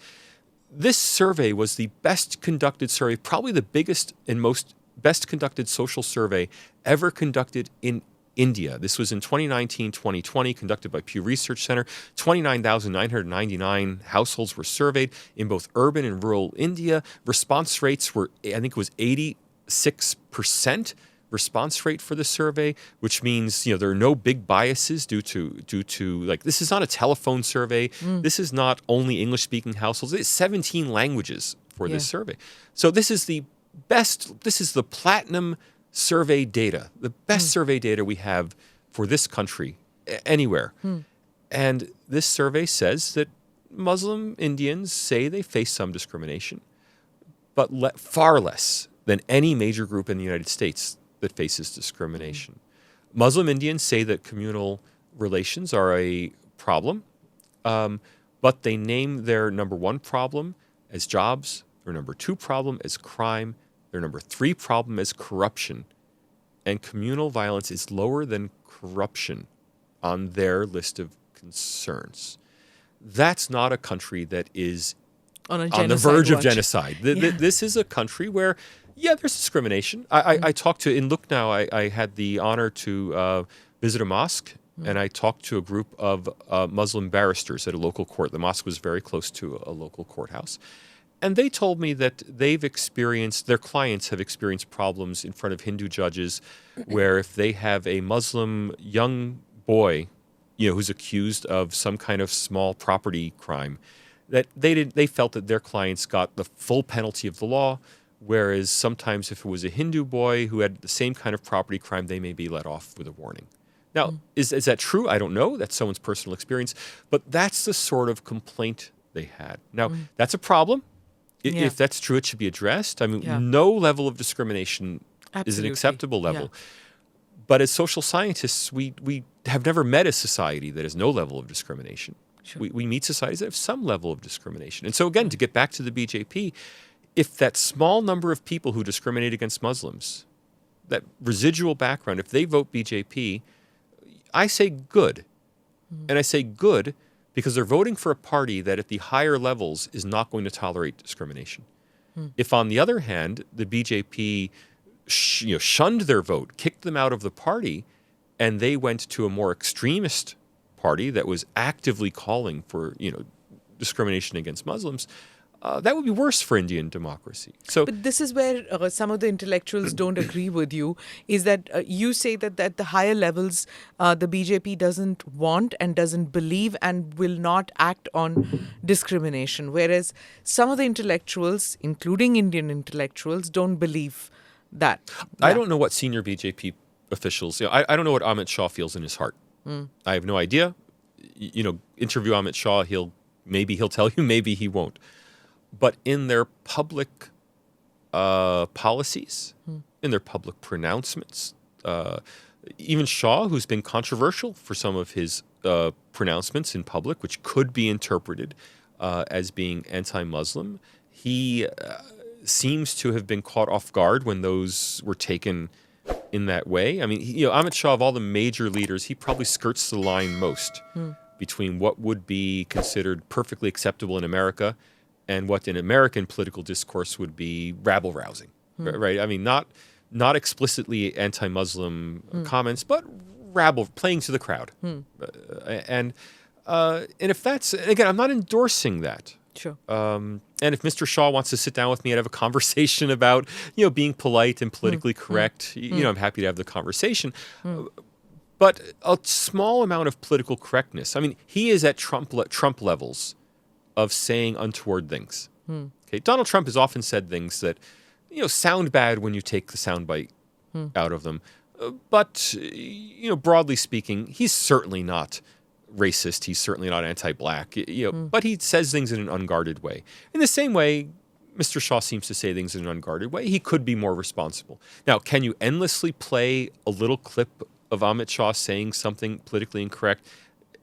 this survey was the best conducted survey, probably the biggest and most best conducted social survey ever conducted in India. This was in 2019-2020, conducted by Pew Research Center. 29,999 households were surveyed in both urban and rural India. Response rates were, I think it was 86% response rate for the survey, which means, there are no big biases due to like, this is not a telephone survey. This is not only English-speaking households. It's 17 languages for this survey. So this is the platinum survey data, the best survey data we have for this country anywhere. And this survey says that Muslim Indians say they face some discrimination, but far less than any major group in the United States. that faces discrimination. Muslim Indians say that communal relations are a problem, but they name their number one problem as jobs, their number two problem as crime, their number three problem as corruption. And communal violence is lower than corruption on their list of concerns. That's not a country that is on the verge of genocide. This is a country where, there's discrimination. I talked to, in Lucknow, I had the honor to visit a mosque, and I talked to a group of Muslim barristers at a local court. The mosque was very close to a local courthouse. And they told me that their clients have experienced problems in front of Hindu judges where if they have a Muslim young boy, who's accused of some kind of small property crime, that they felt that their clients got the full penalty of the law, whereas sometimes if it was a Hindu boy who had the same kind of property crime, they may be let off with a warning. Now, is that true? I don't know. That's someone's personal experience. But that's the sort of complaint they had. Now, that's a problem. If that's true, it should be addressed. I mean, no level of discrimination is an acceptable level. Yeah. But as social scientists, we have never met a society that has no level of discrimination. Sure. We meet societies that have some level of discrimination. And so again, to get back to the BJP, if that small number of people who discriminate against Muslims, that residual background, if they vote BJP, I say good. And I say good because they're voting for a party that at the higher levels is not going to tolerate discrimination. If, on the other hand, the BJP shunned their vote, kicked them out of the party, and they went to a more extremist party that was actively calling for discrimination against Muslims, that would be worse for Indian democracy. But this is where some of the intellectuals don't agree with you, is that you say that at the higher levels, the BJP doesn't want and doesn't believe and will not act on discrimination, whereas some of the intellectuals, including Indian intellectuals, don't believe that. I don't know what senior BJP officials, I don't know what Amit Shah feels in his heart. I have no idea. Interview Amit Shah, maybe he'll tell you, maybe he won't. But in their public policies, in their public pronouncements, even Shah, who's been controversial for some of his pronouncements in public, which could be interpreted as being anti-Muslim, he seems to have been caught off guard when those were taken in that way. I mean, Amit Shah, of all the major leaders, he probably skirts the line most between what would be considered perfectly acceptable in America and what in American political discourse would be rabble-rousing, right? I mean, not explicitly anti-Muslim comments, but rabble, playing to the crowd. And if that's, again, I'm not endorsing that. Sure. And if Mr. Shah wants to sit down with me and have a conversation about, being polite and politically correct, I'm happy to have the conversation. But a small amount of political correctness. I mean, he is at Trump levels of saying untoward things. Okay, Donald Trump has often said things that, sound bad when you take the soundbite out of them. But, broadly speaking, he's certainly not racist. He's certainly not anti-black. But he says things in an unguarded way. In the same way, Mr. Shah seems to say things in an unguarded way. He could be more responsible. Now, can you endlessly play a little clip of Amit Shah saying something politically incorrect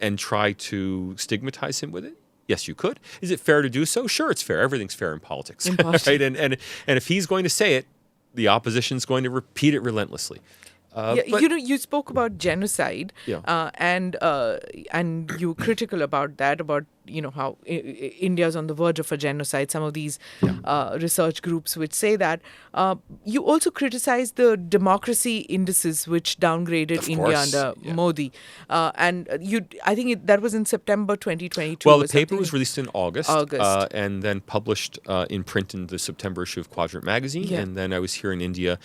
and try to stigmatize him with it? Yes, you could. Is it fair to do so? Sure, it's fair. Everything's fair in politics. Right? And if he's going to say it, the opposition's going to repeat it relentlessly. You spoke about genocide, and you were critical about that, about how India's on the verge of a genocide. Some of these research groups which say that. You also criticized the democracy indices which downgraded India under Modi, and I think that was in September 2022. Well, the paper was released in August. And then published in print in the September issue of Quadrant magazine, and then I was here in India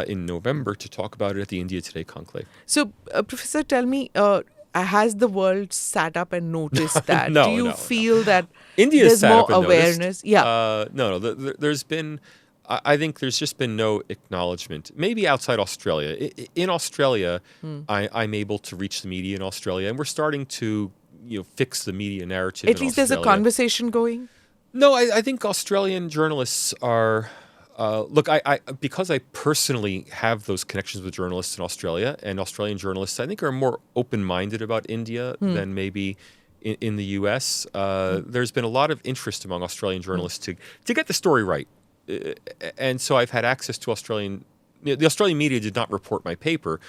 in November to talk about it at the India Today conclave. So, Professor, tell me, has the world sat up and noticed that? No, do you feel that India's there's more awareness? There's been, I think there's just been no acknowledgement, maybe outside Australia. In Australia, I'm able to reach the media in Australia, and we're starting to fix the media narrative. At least there's a conversation going? No, I think Australian journalists are Look, I because I personally have those connections with journalists in Australia, and Australian journalists, I think, are more open-minded about India than maybe in the U.S. There's been a lot of interest among Australian journalists to get the story right, and so I've had access to Australian. The Australian media did not report my paper,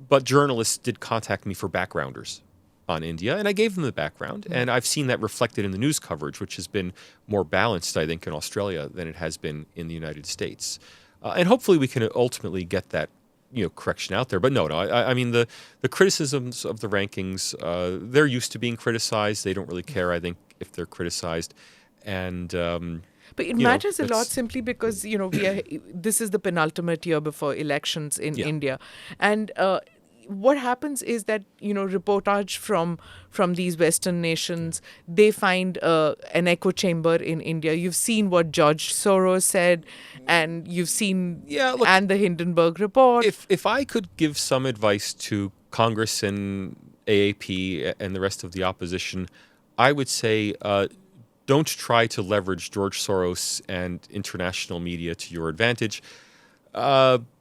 but journalists did contact me for backgrounders on India, and I gave them the background, and I've seen that reflected in the news coverage, which has been more balanced, I think, in Australia than it has been in the United States. And hopefully we can ultimately get that, correction out there. But no, I mean, the criticisms of the rankings, they're used to being criticized. They don't really care, I think, if they're criticized. And but it matters a lot simply because, this is the penultimate year before elections in India. And what happens is that, reportage from these Western nations, they find an echo chamber in India. You've seen what George Soros said, and you've seen and the Hindenburg report. If I could give some advice to Congress and AAP and the rest of the opposition, I would say don't try to leverage George Soros and international media to your advantage.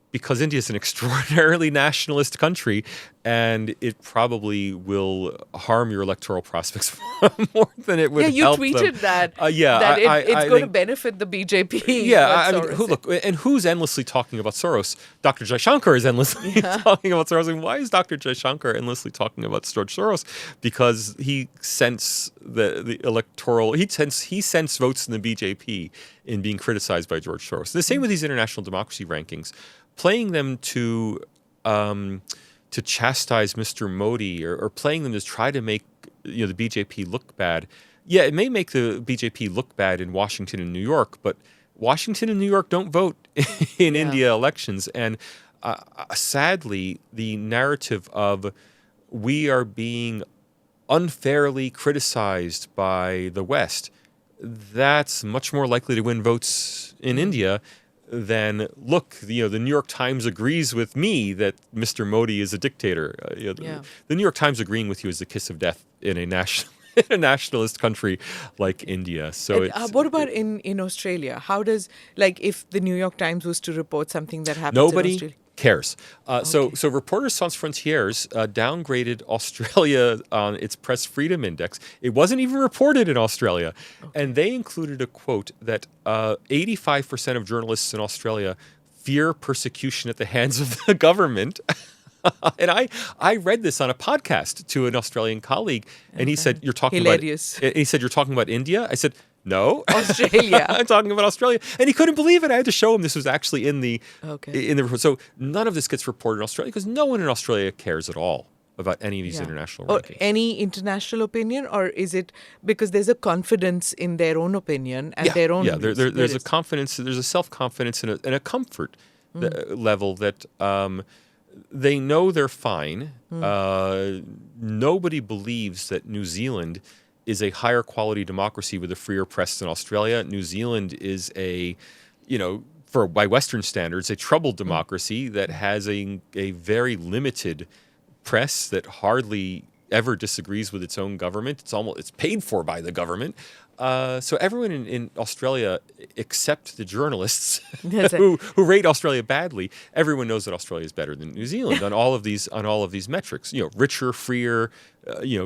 Because India is an extraordinarily nationalist country, and it probably will harm your electoral prospects more than it would help them. Yeah, you tweeted that. It's going to benefit the BJP. Yeah, who's endlessly talking about Soros? Dr. Jaishankar is endlessly talking about Soros. And why is Dr. Jaishankar endlessly talking about George Soros? Because he sends the electoral. He sends votes in the BJP in being criticized by George Soros. The same with these international democracy rankings. Playing them to chastise Mr. Modi or playing them to try to make the BJP look bad. Yeah, it may make the BJP look bad in Washington and New York, but Washington and New York don't vote in India elections. And sadly, the narrative of we are being unfairly criticized by the West, that's much more likely to win votes in India than, look, the New York Times agrees with me that Mr. Modi is a dictator. The New York Times agreeing with you is the kiss of death in a nationalist country like India. So what about in Australia? How does, if the New York Times was to report something that happens in Australia? Cares. So Reporters Sans Frontières downgraded Australia on its press freedom index. It wasn't even reported in Australia. Okay. And they included a quote that 85% of journalists in Australia fear persecution at the hands of the government. And I read this on a podcast to an Australian colleague, and he said, "You're talking Hilarious. He said, "You're talking about India?" I said, "No, Australia." I'm talking about Australia, and he couldn't believe it. I had to show him this was actually in the report. So none of this gets reported in Australia because no one in Australia cares at all about any of these international rankings. Or any international opinion, or is it because there's a confidence in their own opinion and their own? Yeah, there's a confidence, there's a self-confidence and a comfort level that they know they're fine. Nobody believes that New Zealand is a higher quality democracy with a freer press than Australia. New Zealand is by Western standards, a troubled democracy that has a very limited press that hardly ever disagrees with its own government. It's paid for by the government. So everyone in Australia, except the journalists who rate Australia badly, everyone knows that Australia is better than New Zealand on all of these metrics. Richer, freer,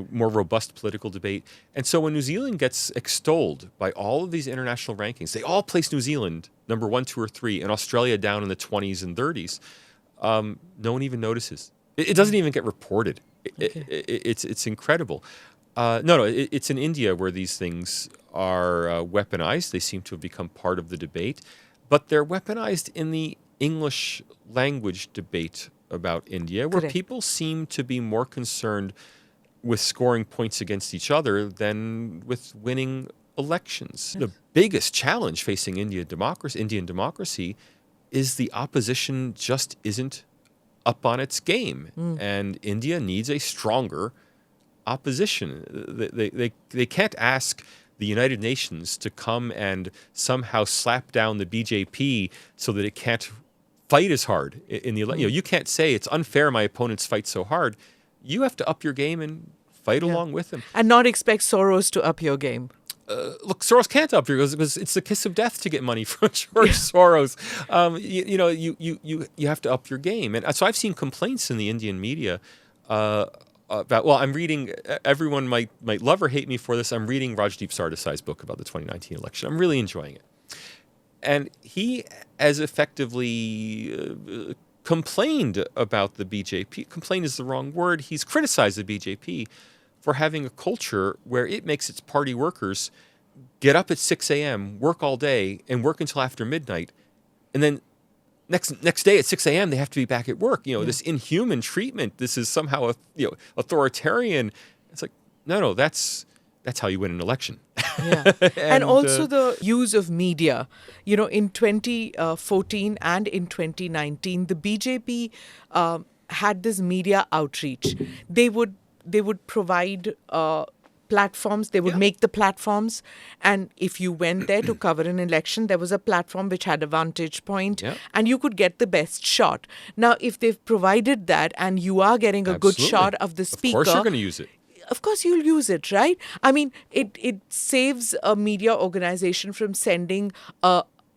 more robust political debate. And so when New Zealand gets extolled by all of these international rankings, they all place New Zealand number 1, 2, or 3, and Australia down in the 20s and 30s. No one even notices. It doesn't even get reported. It's incredible. It's in India where these things are weaponized. They seem to have become part of the debate, but they're weaponized in the English language debate about India, where people seem to be more concerned with scoring points against each other than with winning elections. The biggest challenge facing Indian democracy is the opposition just isn't up on its game, and India needs a stronger opposition. They can't ask the United Nations to come and somehow slap down the BJP so that it can't fight as hard in the election. You can't say it's unfair my opponents fight so hard. You have to up your game and fight along with them. And not expect Soros to up your game. look, Soros can't up here because it's the kiss of death to get money from George Soros. You have to up your game. And so I've seen complaints in the Indian media about, well, I'm reading, everyone might love or hate me for this. I'm reading Rajdeep Sardesai's book about the 2019 election. I'm really enjoying it. And he has effectively complained about the BJP. Complain is the wrong word. He's criticized the BJP for having a culture where it makes its party workers get up at 6 a.m., work all day, and work until after midnight. And then next day at 6 a.m., they have to be back at work. This inhuman treatment. This is somehow authoritarian. It's like, no, that's how you win an election. Yeah. and also the use of media. In 2014 and in 2019, the BJP had this media outreach. They would provide platforms. They would make the platforms. And if you went there to cover an election, there was a platform which had a vantage point and you could get the best shot. Now, if they've provided that and you are getting a good shot of the speaker. Of course you're going to use it. Of course you'll use it, right? I mean, it saves a media organization from sending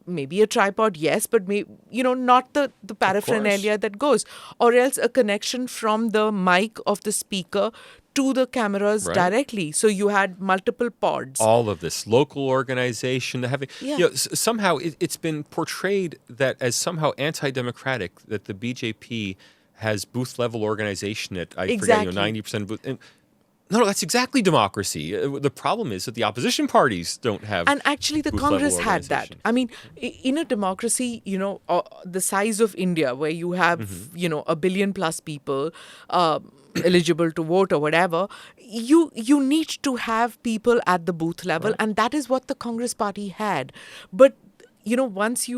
maybe a tripod, yes, but not the paraphernalia that goes. Or else a connection from the mic of the speaker to the cameras directly. So you had multiple pods. All of this local organization having, somehow it's been portrayed that as somehow anti-democratic, that the BJP has booth level organization at, I forget, 90% of booth. No, that's exactly democracy. The problem is that the opposition parties don't have. And actually, the Congress had that. I mean, in a democracy, the size of India, where you have, 1 billion plus people eligible to vote or whatever, you need to have people at the booth level, and that is what the Congress party had. But once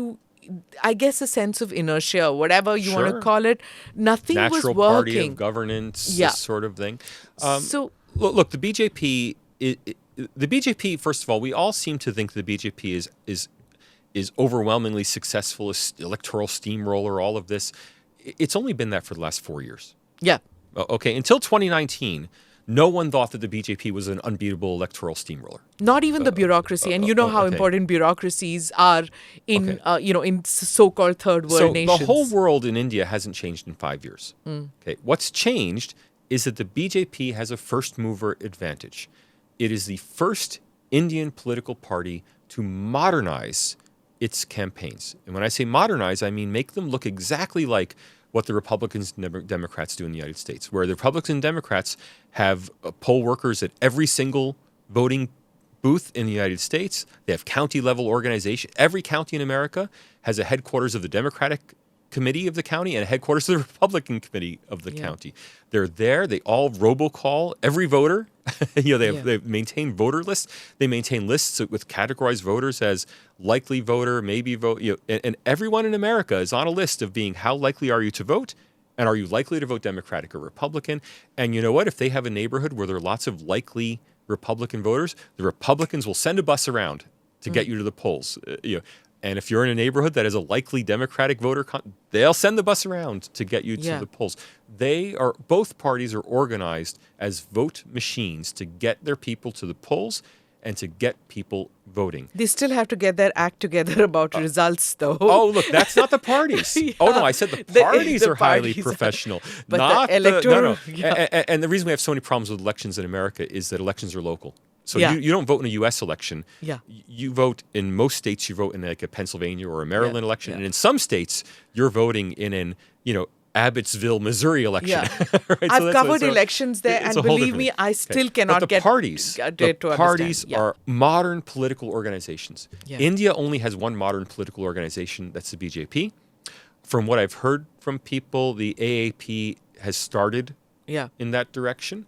I guess a sense of inertia, whatever you want to call it, nothing was working. Natural party of governance, this sort of thing. So look, the BJP. The BJP. First of all, we all seem to think the BJP is overwhelmingly successful, electoral steamroller. All of this, it's only been that for the last 4 years. Yeah. Okay. Until 2019. No one thought that the BJP was an unbeatable electoral steamroller. Not even the bureaucray. And how important bureaucracies are in, in so-called third world nations. So the whole world in India hasn't changed in 5 years. Okay. What's changed is that the BJP has a first mover advantage. It is the first Indian political party to modernize its campaigns. And when I say modernize, I mean make them look exactly like what the Republicans and Democrats do in the United States, where the Republicans and Democrats have poll workers at every single voting booth in the United States. They have county-level organization. Every county in America has a headquarters of the Democratic committee of the county and a headquarters of the Republican committee of the county. They're there. They all robocall every voter. They maintain voter lists. They maintain lists with categorized voters as likely voter, maybe vote. And everyone in America is on a list of being how likely are you to vote, and are you likely to vote Democratic or Republican? And you know what? If they have a neighborhood where there are lots of likely Republican voters, the Republicans will send a bus around to get you to the polls. And if you're in a neighborhood that has a likely Democratic voter, they'll send the bus around to get you to the polls. Both parties are organized as vote machines to get their people to the polls and to get people voting. They still have to get their act together about results, though. Oh, look, that's not the parties. Oh, no, I said the parties are highly professional. But not the electoral... And the reason we have so many problems with elections in America is that elections are local. So you don't vote in a U.S. election. Yeah. You vote in most states. You vote in like a Pennsylvania or a Maryland election, and in some states you're voting in an Abbotsville, Missouri election. Yeah. Right? I've covered elections there, and believe me, I still cannot get the parties are modern political organizations. Yeah. India only has one modern political organization. That's the BJP. From what I've heard from people, the AAP has started in that direction.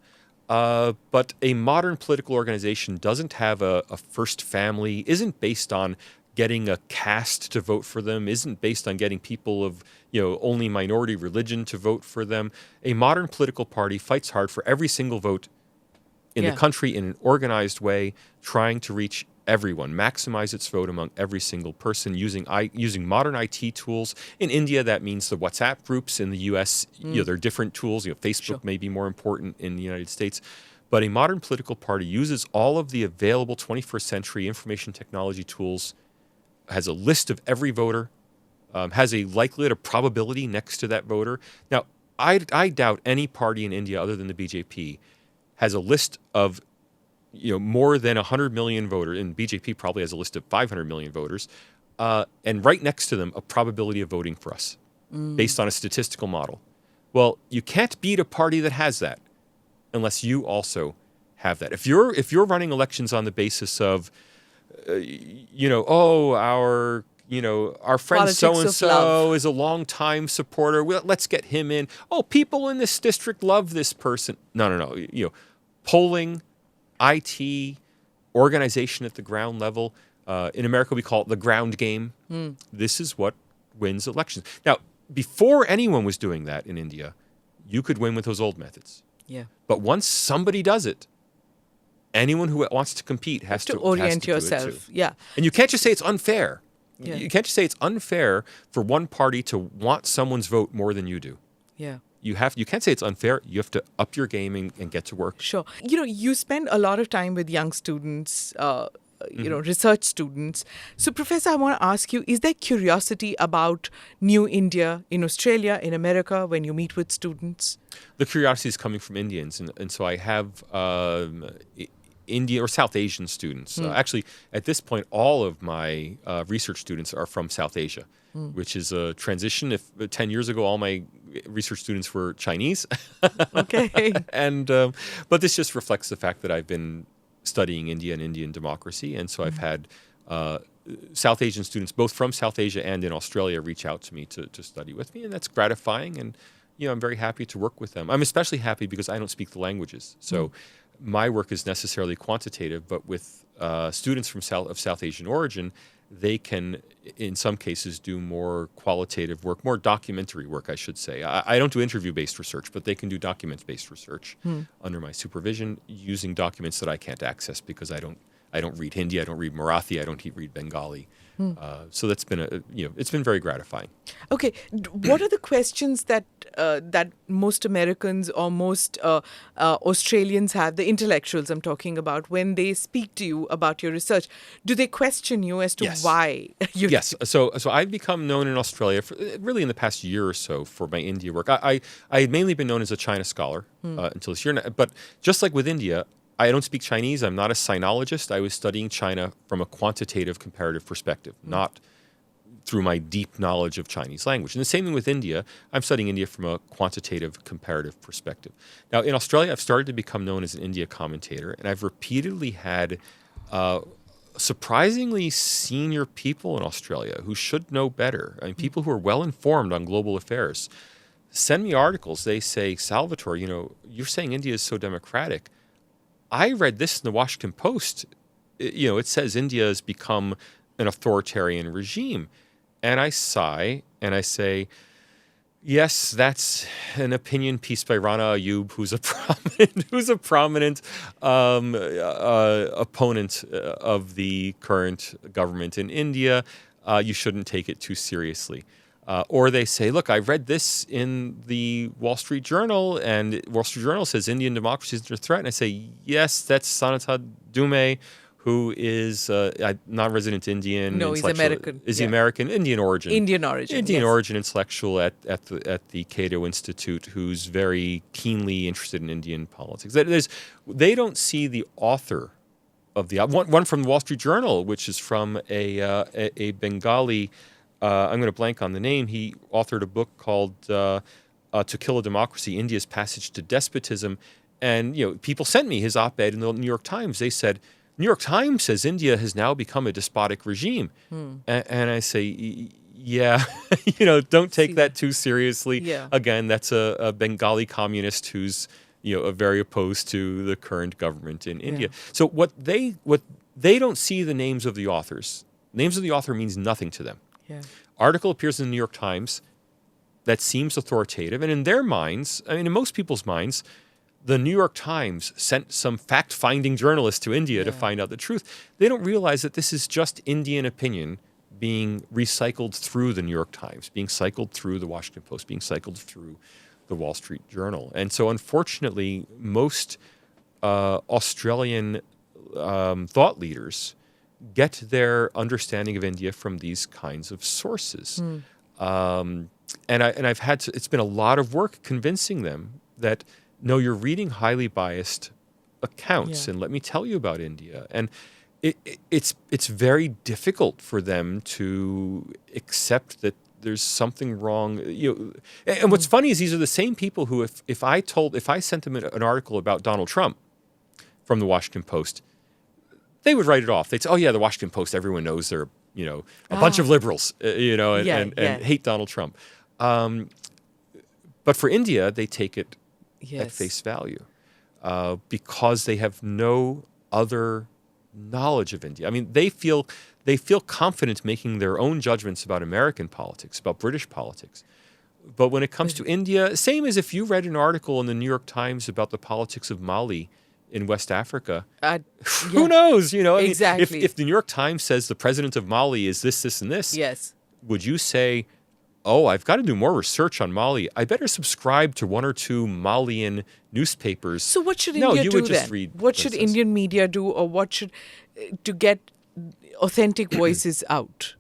But a modern political organization doesn't have a first family, isn't based on getting a caste to vote for them, isn't based on getting people of only minority religion to vote for them. A modern political party fights hard for every single vote in the country in an organized way, trying to reach everyone, maximize its vote among every single person using modern IT tools. In India, that means the WhatsApp groups. In the U.S., there are different tools. Facebook may be more important in the United States. But a modern political party uses all of the available 21st century information technology tools, has a list of every voter, has a likelihood, a probability next to that voter. Now, I doubt any party in India other than the BJP has a list of more than 100 million voters, and BJP probably has a list of 500 million voters, and right next to them, a probability of voting for us based on a statistical model. Well, you can't beat a party that has that unless you also have that. If you're running elections on the basis of, our friend so-and-so is a long-time supporter, let's get him in. Oh, people in this district love this person. No. Polling, IT, organization at the ground level. In America, we call it the ground game. This is what wins elections. Now, before anyone was doing that in India, you could win with those old methods. Yeah. But once somebody does it, anyone who wants to compete has to orient yourself. Do it too. Yeah. And you can't just say it's unfair. Yeah. You can't just say it's unfair for one party to want someone's vote more than you do. Yeah. You can't say it's unfair. You have to up your game and get to work. Sure. You spend a lot of time with young students, research students. So, Professor, I want to ask you, is there curiosity about New India in Australia, in America, when you meet with students? The curiosity is coming from Indians. And so I have India or South Asian students. Actually, at this point, all of my research students are from South Asia, which is a transition. If 10 years ago, all my research students were Chinese. Okay. But this just reflects the fact that I've been studying India and Indian democracy. And so I've had South Asian students, both from South Asia and in Australia, reach out to me to study with me. And that's gratifying. And, I'm very happy to work with them. I'm especially happy because I don't speak the languages. So my work is necessarily quantitative, but with students from South Asian origin, they can, in some cases, do more qualitative work, more documentary work, I should say. I don't do interview-based research, but they can do document-based research under my supervision using documents that I can't access because I don't read Hindi, I don't read Marathi, I don't read Bengali. So that's been it's been very gratifying. Okay, what are the questions that most Americans or most Australians have, the intellectuals I'm talking about, when they speak to you about your research? Do they question you as to why? Yes. So I've become known in Australia really in the past year or so for my India work. I had mainly been known as a China scholar until this year, but just like with India, I don't speak Chinese. I'm not a sinologist. I was studying China from a quantitative comparative perspective, not through my deep knowledge of Chinese language. And the same thing with India. I'm studying India from a quantitative comparative perspective. Now, in Australia, I've started to become known as an India commentator, and I've repeatedly had surprisingly senior people in Australia who should know better. I mean, people who are well-informed on global affairs send me articles. They say, Salvatore, you're saying India is so democratic. I read this in the Washington Post. It says India has become an authoritarian regime. And I sigh and I say, yes, that's an opinion piece by Rana Ayub, who's a prominent opponent of the current government in India. You shouldn't take it too seriously. Or they say, look, I read this in the Wall Street Journal, and Wall Street Journal says Indian democracy is under threat. And I say, yes, that's Sanata Dume, who is not resident Indian. No, he's American. Is he American? Indian origin. Indian origin intellectual at the Cato Institute, who's very keenly interested in Indian politics. They don't see the author of the one from the Wall Street Journal, which is from a Bengali. I'm going to blank on the name. He authored a book called To Kill a Democracy, India's Passage to Despotism. And, people sent me his op-ed in the New York Times. They said, New York Times says India has now become a despotic regime. And I say, yeah, don't take that too seriously. Yeah. Again, that's a Bengali communist who's, very opposed to the current government in India. So what they don't see the names of the authors. Names of the author means nothing to them. Yeah. Article appears in the New York Times that seems authoritative. And in their minds, in most people's minds, the New York Times sent some fact-finding journalist to India to find out the truth. They don't realize that this is just Indian opinion being recycled through the New York Times, being cycled through the Washington Post, being cycled through the Wall Street Journal. And so, unfortunately, most Australian thought leaders get their understanding of India from these kinds of sources. And I've had to, it's been a lot of work convincing them that, no, you're reading highly biased accounts, and let me tell you about India. And it's very difficult for them to accept that there's something wrong. And what's funny is these are the same people who, if I sent them an article about Donald Trump from the Washington Post, they would write it off. They'd say, "Oh yeah, the Washington Post. Everyone knows they're a bunch of liberals, and hate Donald Trump." But for India, they take it at face value because they have no other knowledge of India. I mean, they feel confident making their own judgments about American politics, about British politics. But when it comes to India, same as if you read an article in the New York Times about the politics of Mali in West Africa, who knows? Exactly. I mean, if the New York Times says the president of Mali is this, this, and this, would you say, "Oh, I've got to do more research on Mali. I better subscribe to one or two Malian newspapers"? So what should India do then? What should Indian media do, or to get authentic voices out?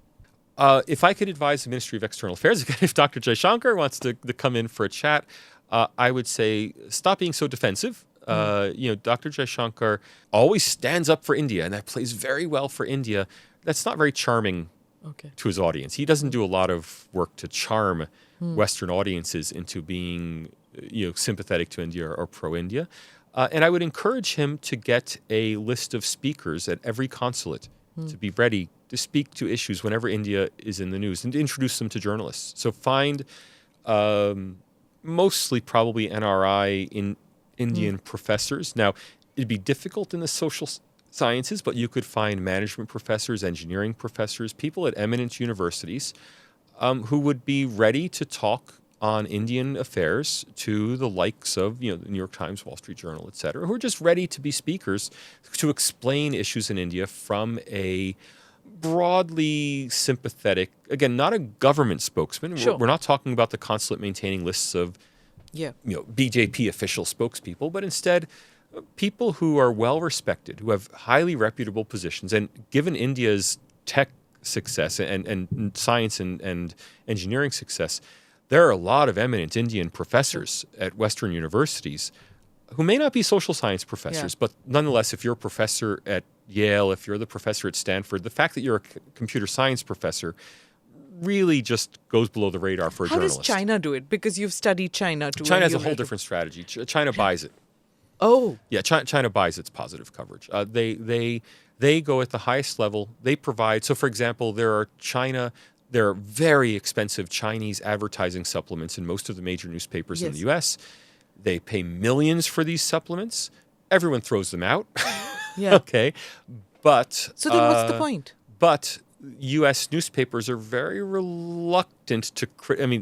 If I could advise the Ministry of External Affairs, again, if Dr. Jaishankar wants to come in for a chat, I would say stop being so defensive. Dr. Jaishankar always stands up for India, and that plays very well for India. That's not very charming to his audience. He doesn't do a lot of work to charm Western audiences into being sympathetic to India or pro-India. And I would encourage him to get a list of speakers at every consulate to be ready to speak to issues whenever India is in the news and to introduce them to journalists. So find mostly probably NRI in Indian professors. Now, it'd be difficult in the social sciences, but you could find management professors, engineering professors, people at eminent universities who would be ready to talk on Indian affairs to the likes of the New York Times, Wall Street Journal, et cetera, who are just ready to be speakers to explain issues in India from a broadly sympathetic, again, not a government spokesman. Sure. We're not talking about the consulate maintaining lists of BJP official spokespeople, but instead people who are well respected, who have highly reputable positions. And given India's tech success and science and engineering success, there are a lot of eminent Indian professors at Western universities who may not be social science professors, but nonetheless, if you're a professor at Yale, if you're the professor at Stanford, the fact that you're a computer science professor really just goes below the radar for a journalist. How does China do it? Because you've studied China too. China has a whole different strategy. China buys it. Oh. Yeah, China buys its positive coverage. They go at the highest level. They provide, so for example, there are very expensive Chinese advertising supplements in most of the major newspapers in the U.S. They pay millions for these supplements. Everyone throws them out. Okay. But so then what's the point? But U.S. newspapers are very reluctant to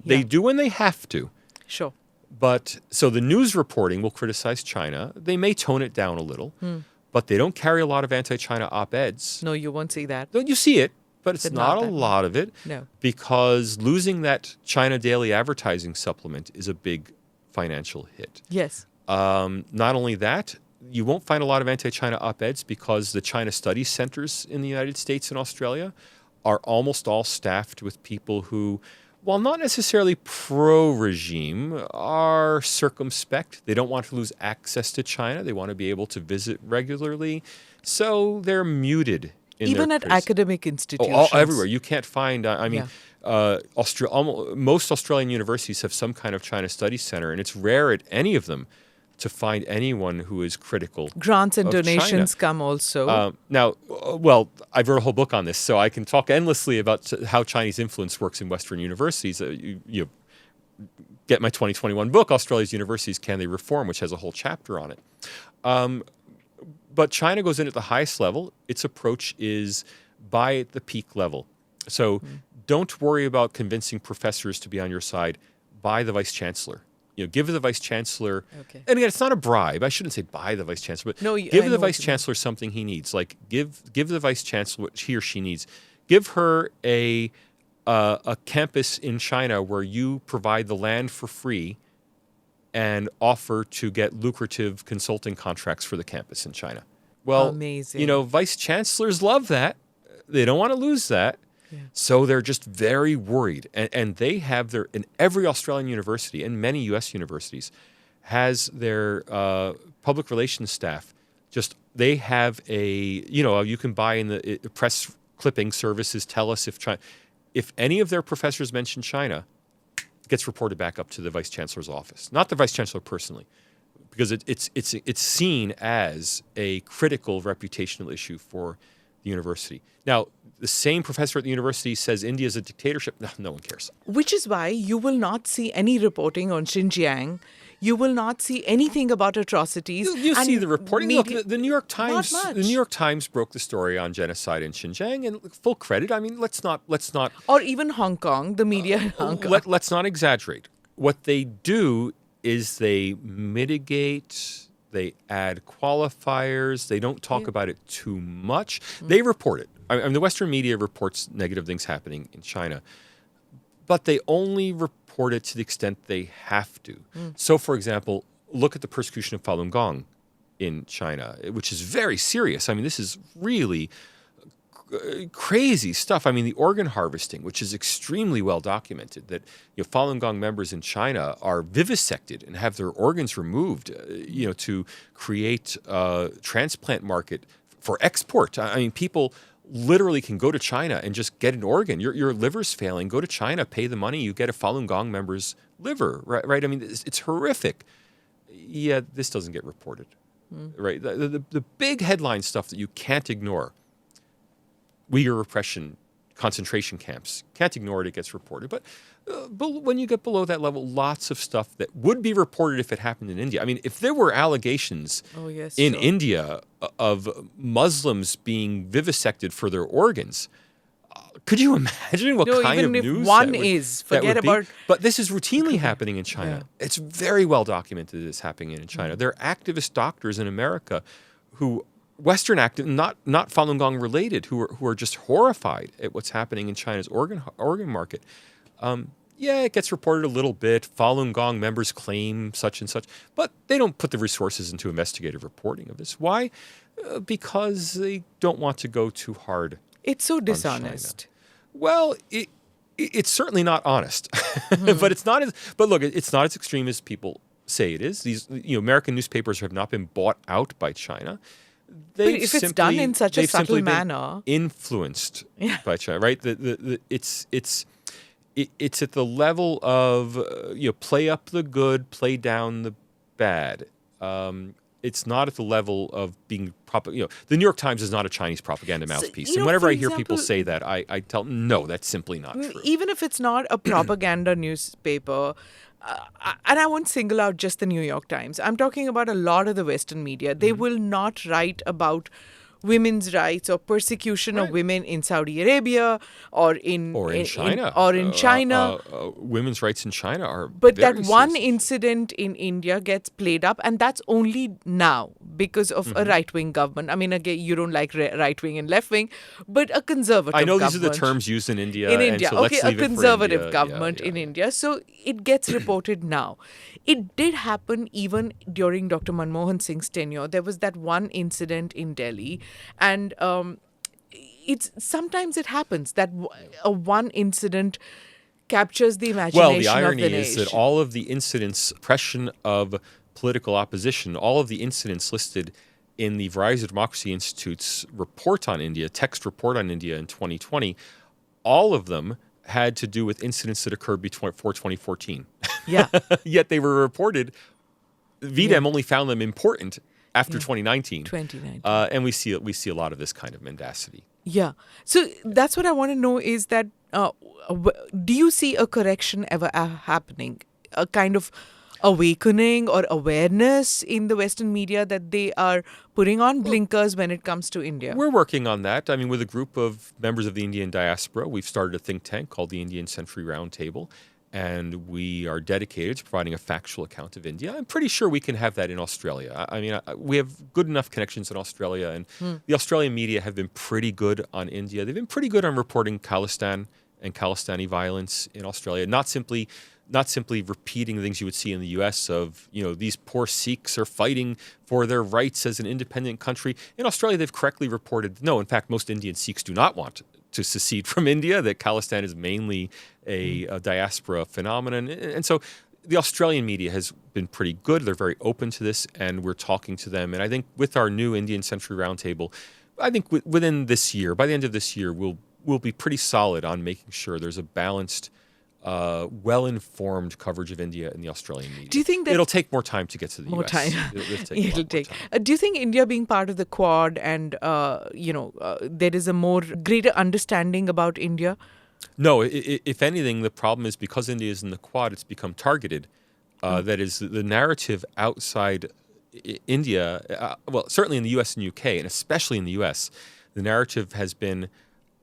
they do when they have to. Sure. But so the news reporting will criticize China. They may tone it down a little, but they don't carry a lot of anti-China op-eds. No, you won't see that. You see it, but it's not a lot of it. No. Because losing that China Daily advertising supplement is a big financial hit. Yes. Not only that, you won't find a lot of anti-China op-eds because the China Studies Centers in the United States and Australia are almost all staffed with people who, while not necessarily pro-regime, are circumspect. They don't want to lose access to China. They want to be able to visit regularly. So they're muted in even their at academic institutions. Everywhere. You can't find, most Australian universities have some kind of China Studies Center, and it's rare at any of them to find anyone who is critical. Grants and of donations China. come also. I've wrote a whole book on this, so I can talk endlessly about how Chinese influence works in Western universities. You get my 2021 book, Australia's Universities, Can They Reform?, which has a whole chapter on it. But China goes in at the highest level. Its approach is buy at the peak level. So don't worry about convincing professors to be on your side. Buy the vice chancellor. Give the vice chancellor, and again, it's not a bribe. I shouldn't say buy the vice chancellor, but give the vice chancellor something he needs. Like give the vice chancellor what he or she needs. Give her a campus in China where you provide the land for free, and offer to get lucrative consulting contracts for the campus in China. Well, amazing. Vice chancellors love that. They don't want to lose that. Yeah. So they're just very worried. And they have in every Australian university and many U.S. universities has their public relations staff. They have you can buy in the press clipping services, tell us if any of their professors mention China, it gets reported back up to the Vice Chancellor's office. Not the Vice Chancellor personally, because it's seen as a critical reputational issue for the university. Now, the same professor at the university says India is a dictatorship. No one cares. Which is why you will not see any reporting on Xinjiang. You will not see anything about atrocities. You see the reporting. Look, the New York Times. The New York Times broke the story on genocide in Xinjiang, and full credit. I mean, let's not. Or even Hong Kong, the media in Hong Kong. Let's not exaggerate. What they do is they mitigate. They add qualifiers. They don't talk about it too much. They report it. I mean, the Western media reports negative things happening in China, but they only report it to the extent they have to. So, for example, look at the persecution of Falun Gong in China, which is very serious. I mean, this is really crazy stuff. I mean, the organ harvesting, which is extremely well documented, that Falun Gong members in China are vivisected and have their organs removed, to create a transplant market for export. I mean, people literally can go to China and just get an organ. Your liver's failing. Go to China, pay the money, you get a Falun Gong member's liver. Right? I mean, it's horrific. Yeah, this doesn't get reported. Right? The big headline stuff that you can't ignore. Uyghur repression, concentration camps. Can't ignore it, it gets reported. But when you get below that level, lots of stuff that would be reported if it happened in India. I mean, if there were allegations in India of Muslims being vivisected for their organs, could you imagine what kind of news even if one is, forget about... But this is routinely happening in China. Yeah. It's very well documented that it's happening in China. There are activist doctors in America who... Western active, not Falun Gong related, who are just horrified at what's happening in China's organ market. It gets reported a little bit. Falun Gong members claim such and such, but they don't put the resources into investigative reporting of this. Why? Because they don't want to go too hard. It's so dishonest. Well, it's certainly not honest, but it's not as. But look, it's not as extreme as people say it is. These American newspapers have not been bought out by China. But if it's done in such a subtle manner, influenced by China, right? It's at the level of play up the good, play down the bad. It's not at the level of being the New York Times is not a Chinese propaganda mouthpiece. And whenever I hear people say that, I tell them, no, that's simply not true. Even if it's not a propaganda newspaper. And I won't single out just the New York Times. I'm talking about a lot of the Western media. They will not write about women's rights or persecution of women in Saudi Arabia or in China. Women's rights in China are But that one incident in India gets played up, and that's only now because of a right-wing government. I mean, again, you don't like right-wing and left-wing, but a conservative government. I know these are the terms used in India. A conservative government in India. So it gets reported now. It did happen even during Dr. Manmohan Singh's tenure. There was that one incident in Delhi, and sometimes it happens that one incident captures the imagination of the nation. Well, the irony is that all of the incidents, suppression of political opposition, all of the incidents listed in the Variety of Democracy Institute's report on India, text report on India in 2020, all of them had to do with incidents that occurred before 2014. Yeah. Yet they were reported. VDEM only found them important after 2019. And we see a lot of this kind of mendacity. Yeah. So that's what I want to know is that do you see a correction ever happening? A kind of awakening or awareness in the Western media that they are putting on blinkers when it comes to India? We're working on that. I mean, with a group of members of the Indian diaspora, we've started a think tank called the Indian Century Roundtable, and we are dedicated to providing a factual account of India. I'm pretty sure we can have that in Australia. I mean, we have good enough connections in Australia, and the Australian media have been pretty good on India. They've been pretty good on reporting Khalistan and Khalistani violence in Australia, not simply not simply repeating the things you would see in the U.S. of, these poor Sikhs are fighting for their rights as an independent country. In Australia, they've correctly reported, no, in fact, most Indian Sikhs do not want to secede from India, that Khalistan is mainly a diaspora phenomenon. And so the Australian media has been pretty good. They're very open to this, and we're talking to them. And I think with our new Indian Century Roundtable, I think within this year, by the end of this year, we'll be pretty solid on making sure there's a balanced, well-informed coverage of India in the Australian media. Do you think that it'll take more time to get to the more US? Time. It'll take. Do you think India being part of the Quad and there is a more greater understanding about India? No, if anything, the problem is because India is in the Quad, it's become targeted. That is, the narrative outside India, well, certainly in the US and UK, and especially in the US, the narrative has been,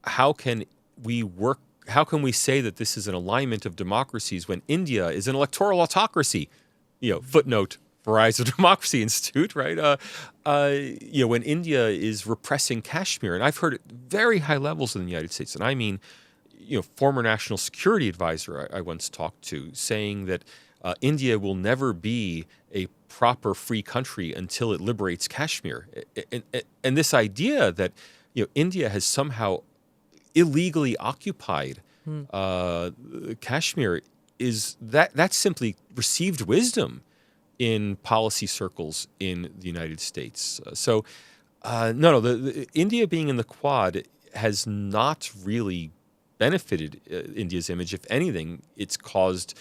how can we say that this is an alignment of democracies when India is an electoral autocracy? Footnote, Verizon Democracy Institute, right? When India is repressing Kashmir, and I've heard at very high levels in the United States, and I mean, former national security advisor I once talked to, saying that India will never be a proper free country until it liberates Kashmir. And this idea that, India has somehow illegally occupied Kashmir that's simply received wisdom in policy circles in the United States. The India being in the Quad has not really benefited India's image. If anything, it's caused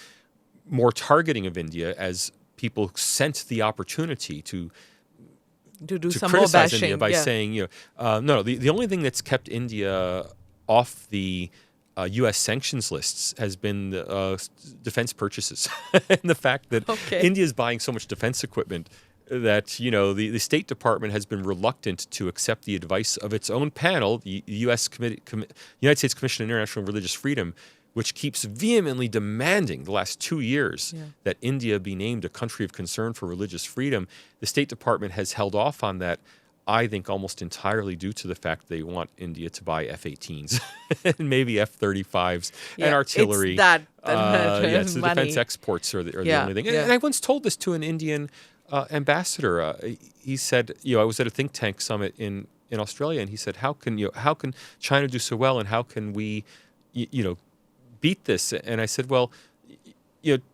more targeting of India as people sent the opportunity to do some criticize more bashing India by saying, the only thing that's kept India off the U.S. sanctions lists has been defense purchases and the fact that India is buying so much defense equipment that, the State Department has been reluctant to accept the advice of its own panel, the United States Commission on International Religious Freedom, which keeps vehemently demanding the last 2 years that India be named a country of concern for religious freedom. The State Department has held off on that, I think, almost entirely due to the fact they want India to buy F-18s and maybe F-35s and artillery. It's that the money. defense exports are the only thing. And I once told this to an Indian ambassador. He said, I was at a think tank summit in Australia, and he said, how can China do so well, and how can we, beat this? And I said, well,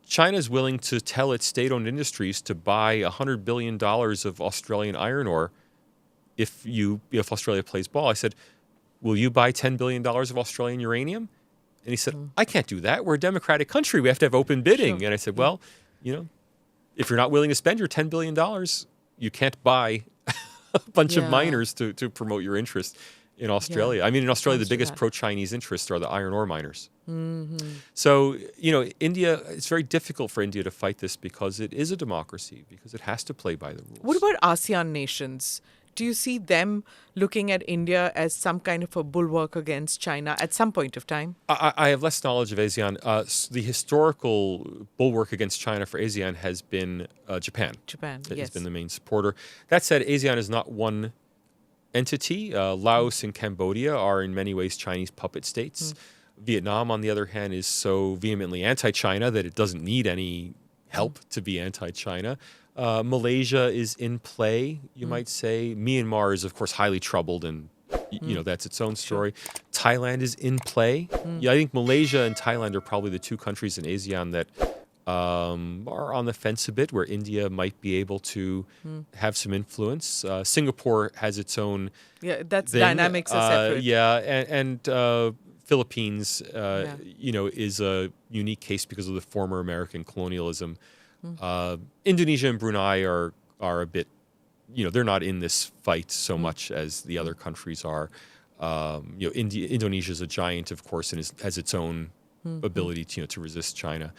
China is willing to tell its state-owned industries to buy $100 billion of Australian iron ore if Australia plays ball. I said, will you buy $10 billion of Australian uranium? And he said, I can't do that. We're a democratic country. We have to have open bidding. Sure. And I said, well, if you're not willing to spend your $10 billion, you can't buy a bunch of miners to promote your interest in Australia. I mean, in Australia, the biggest pro-Chinese interests are the iron ore miners. Mm-hmm. So, India, it's very difficult for India to fight this because it is a democracy, because it has to play by the rules. What about ASEAN nations? Do you see them looking at India as some kind of a bulwark against China at some point of time? I have less knowledge of ASEAN. The historical bulwark against China for ASEAN has been Japan. Japan, yes. Has been the main supporter. That said, ASEAN is not one entity. Laos and Cambodia are in many ways Chinese puppet states. Vietnam, on the other hand, is so vehemently anti-China that it doesn't need any help to be anti-China. Malaysia is in play, you might say. Myanmar is, of course, highly troubled, and that's its own story. Sure. Thailand is in play. I think Malaysia and Thailand are probably the two countries in ASEAN that are on the fence a bit, where India might be able to have some influence. Singapore has its own that's thing. Dynamics are separate. And Philippines, is a unique case because of the former American colonialism. Indonesia and Brunei are a bit, they're not in this fight so much as the other countries are. Indonesia is a giant, of course, and has its own ability to resist China.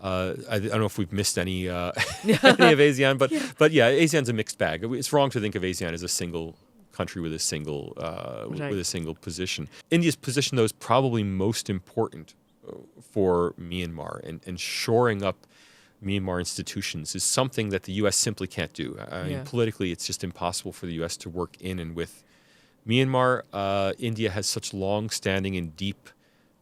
I don't know if we've missed any of ASEAN, but ASEAN's a mixed bag. It's wrong to think of ASEAN as a single country with a single position. India's position, though, is probably most important for Myanmar, and shoring up Myanmar institutions is something that the U.S. simply can't do. I mean, politically, it's just impossible for the U.S. to work in and with Myanmar. India has such long-standing and deep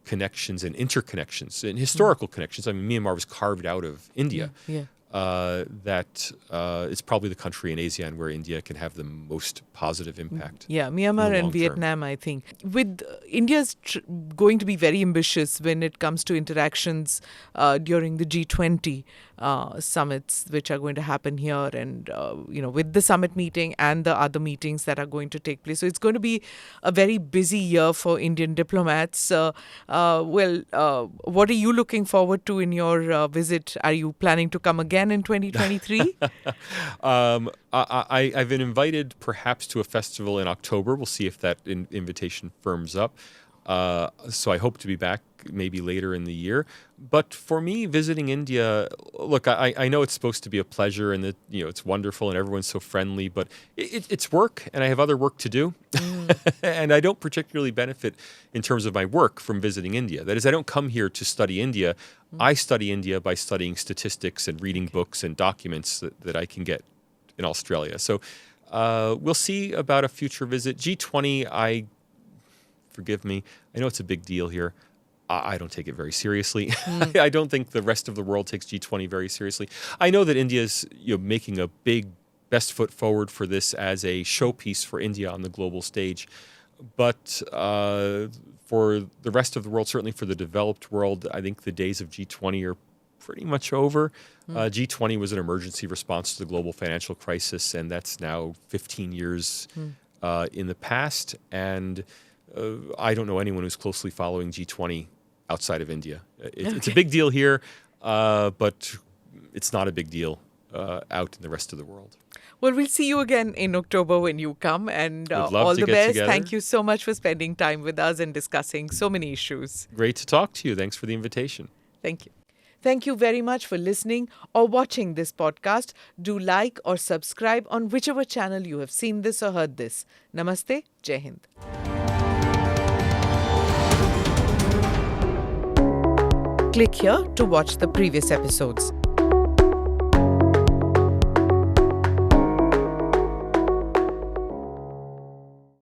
connections and interconnections and historical connections. I mean, Myanmar was carved out of India. That it's probably the country in ASEAN where India can have the most positive impact. Yeah, Myanmar and Vietnam, I think. With India's going to be very ambitious when it comes to interactions during the G20 summits, which are going to happen here, and with the summit meeting and the other meetings that are going to take place. So it's going to be a very busy year for Indian diplomats. What are you looking forward to in your visit? Are you planning to come again in 2023? I've been invited perhaps to a festival in October. We'll see if that invitation firms up. So I hope to be back maybe later in the year. But for me, visiting India, look, I know it's supposed to be a pleasure and that it's wonderful and everyone's so friendly, but it's work and I have other work to do. And I don't particularly benefit in terms of my work from visiting India. That is, I don't come here to study India. I study India by studying statistics and reading books and documents that I can get in Australia. So we'll see about a future visit. G20, forgive me, I know it's a big deal here. I don't take it very seriously. I don't think the rest of the world takes G20 very seriously. I know that India is making a big best foot forward for this as a showpiece for India on the global stage. But for the rest of the world, certainly for the developed world, I think the days of G20 are pretty much over. G20 was an emergency response to the global financial crisis, and that's now 15 years in the past. And I don't know anyone who's closely following G20 outside of India. It's a big deal here, but it's not a big deal out in the rest of the world. Well, we'll see you again in October when you come, and all the best. Together. Thank you so much for spending time with us and discussing so many issues. Great to talk to you. Thanks for the invitation. Thank you. Thank you very much for listening or watching this podcast. Do like or subscribe on whichever channel you have seen this or heard this. Namaste. Jai Hind. Click here to watch the previous episodes.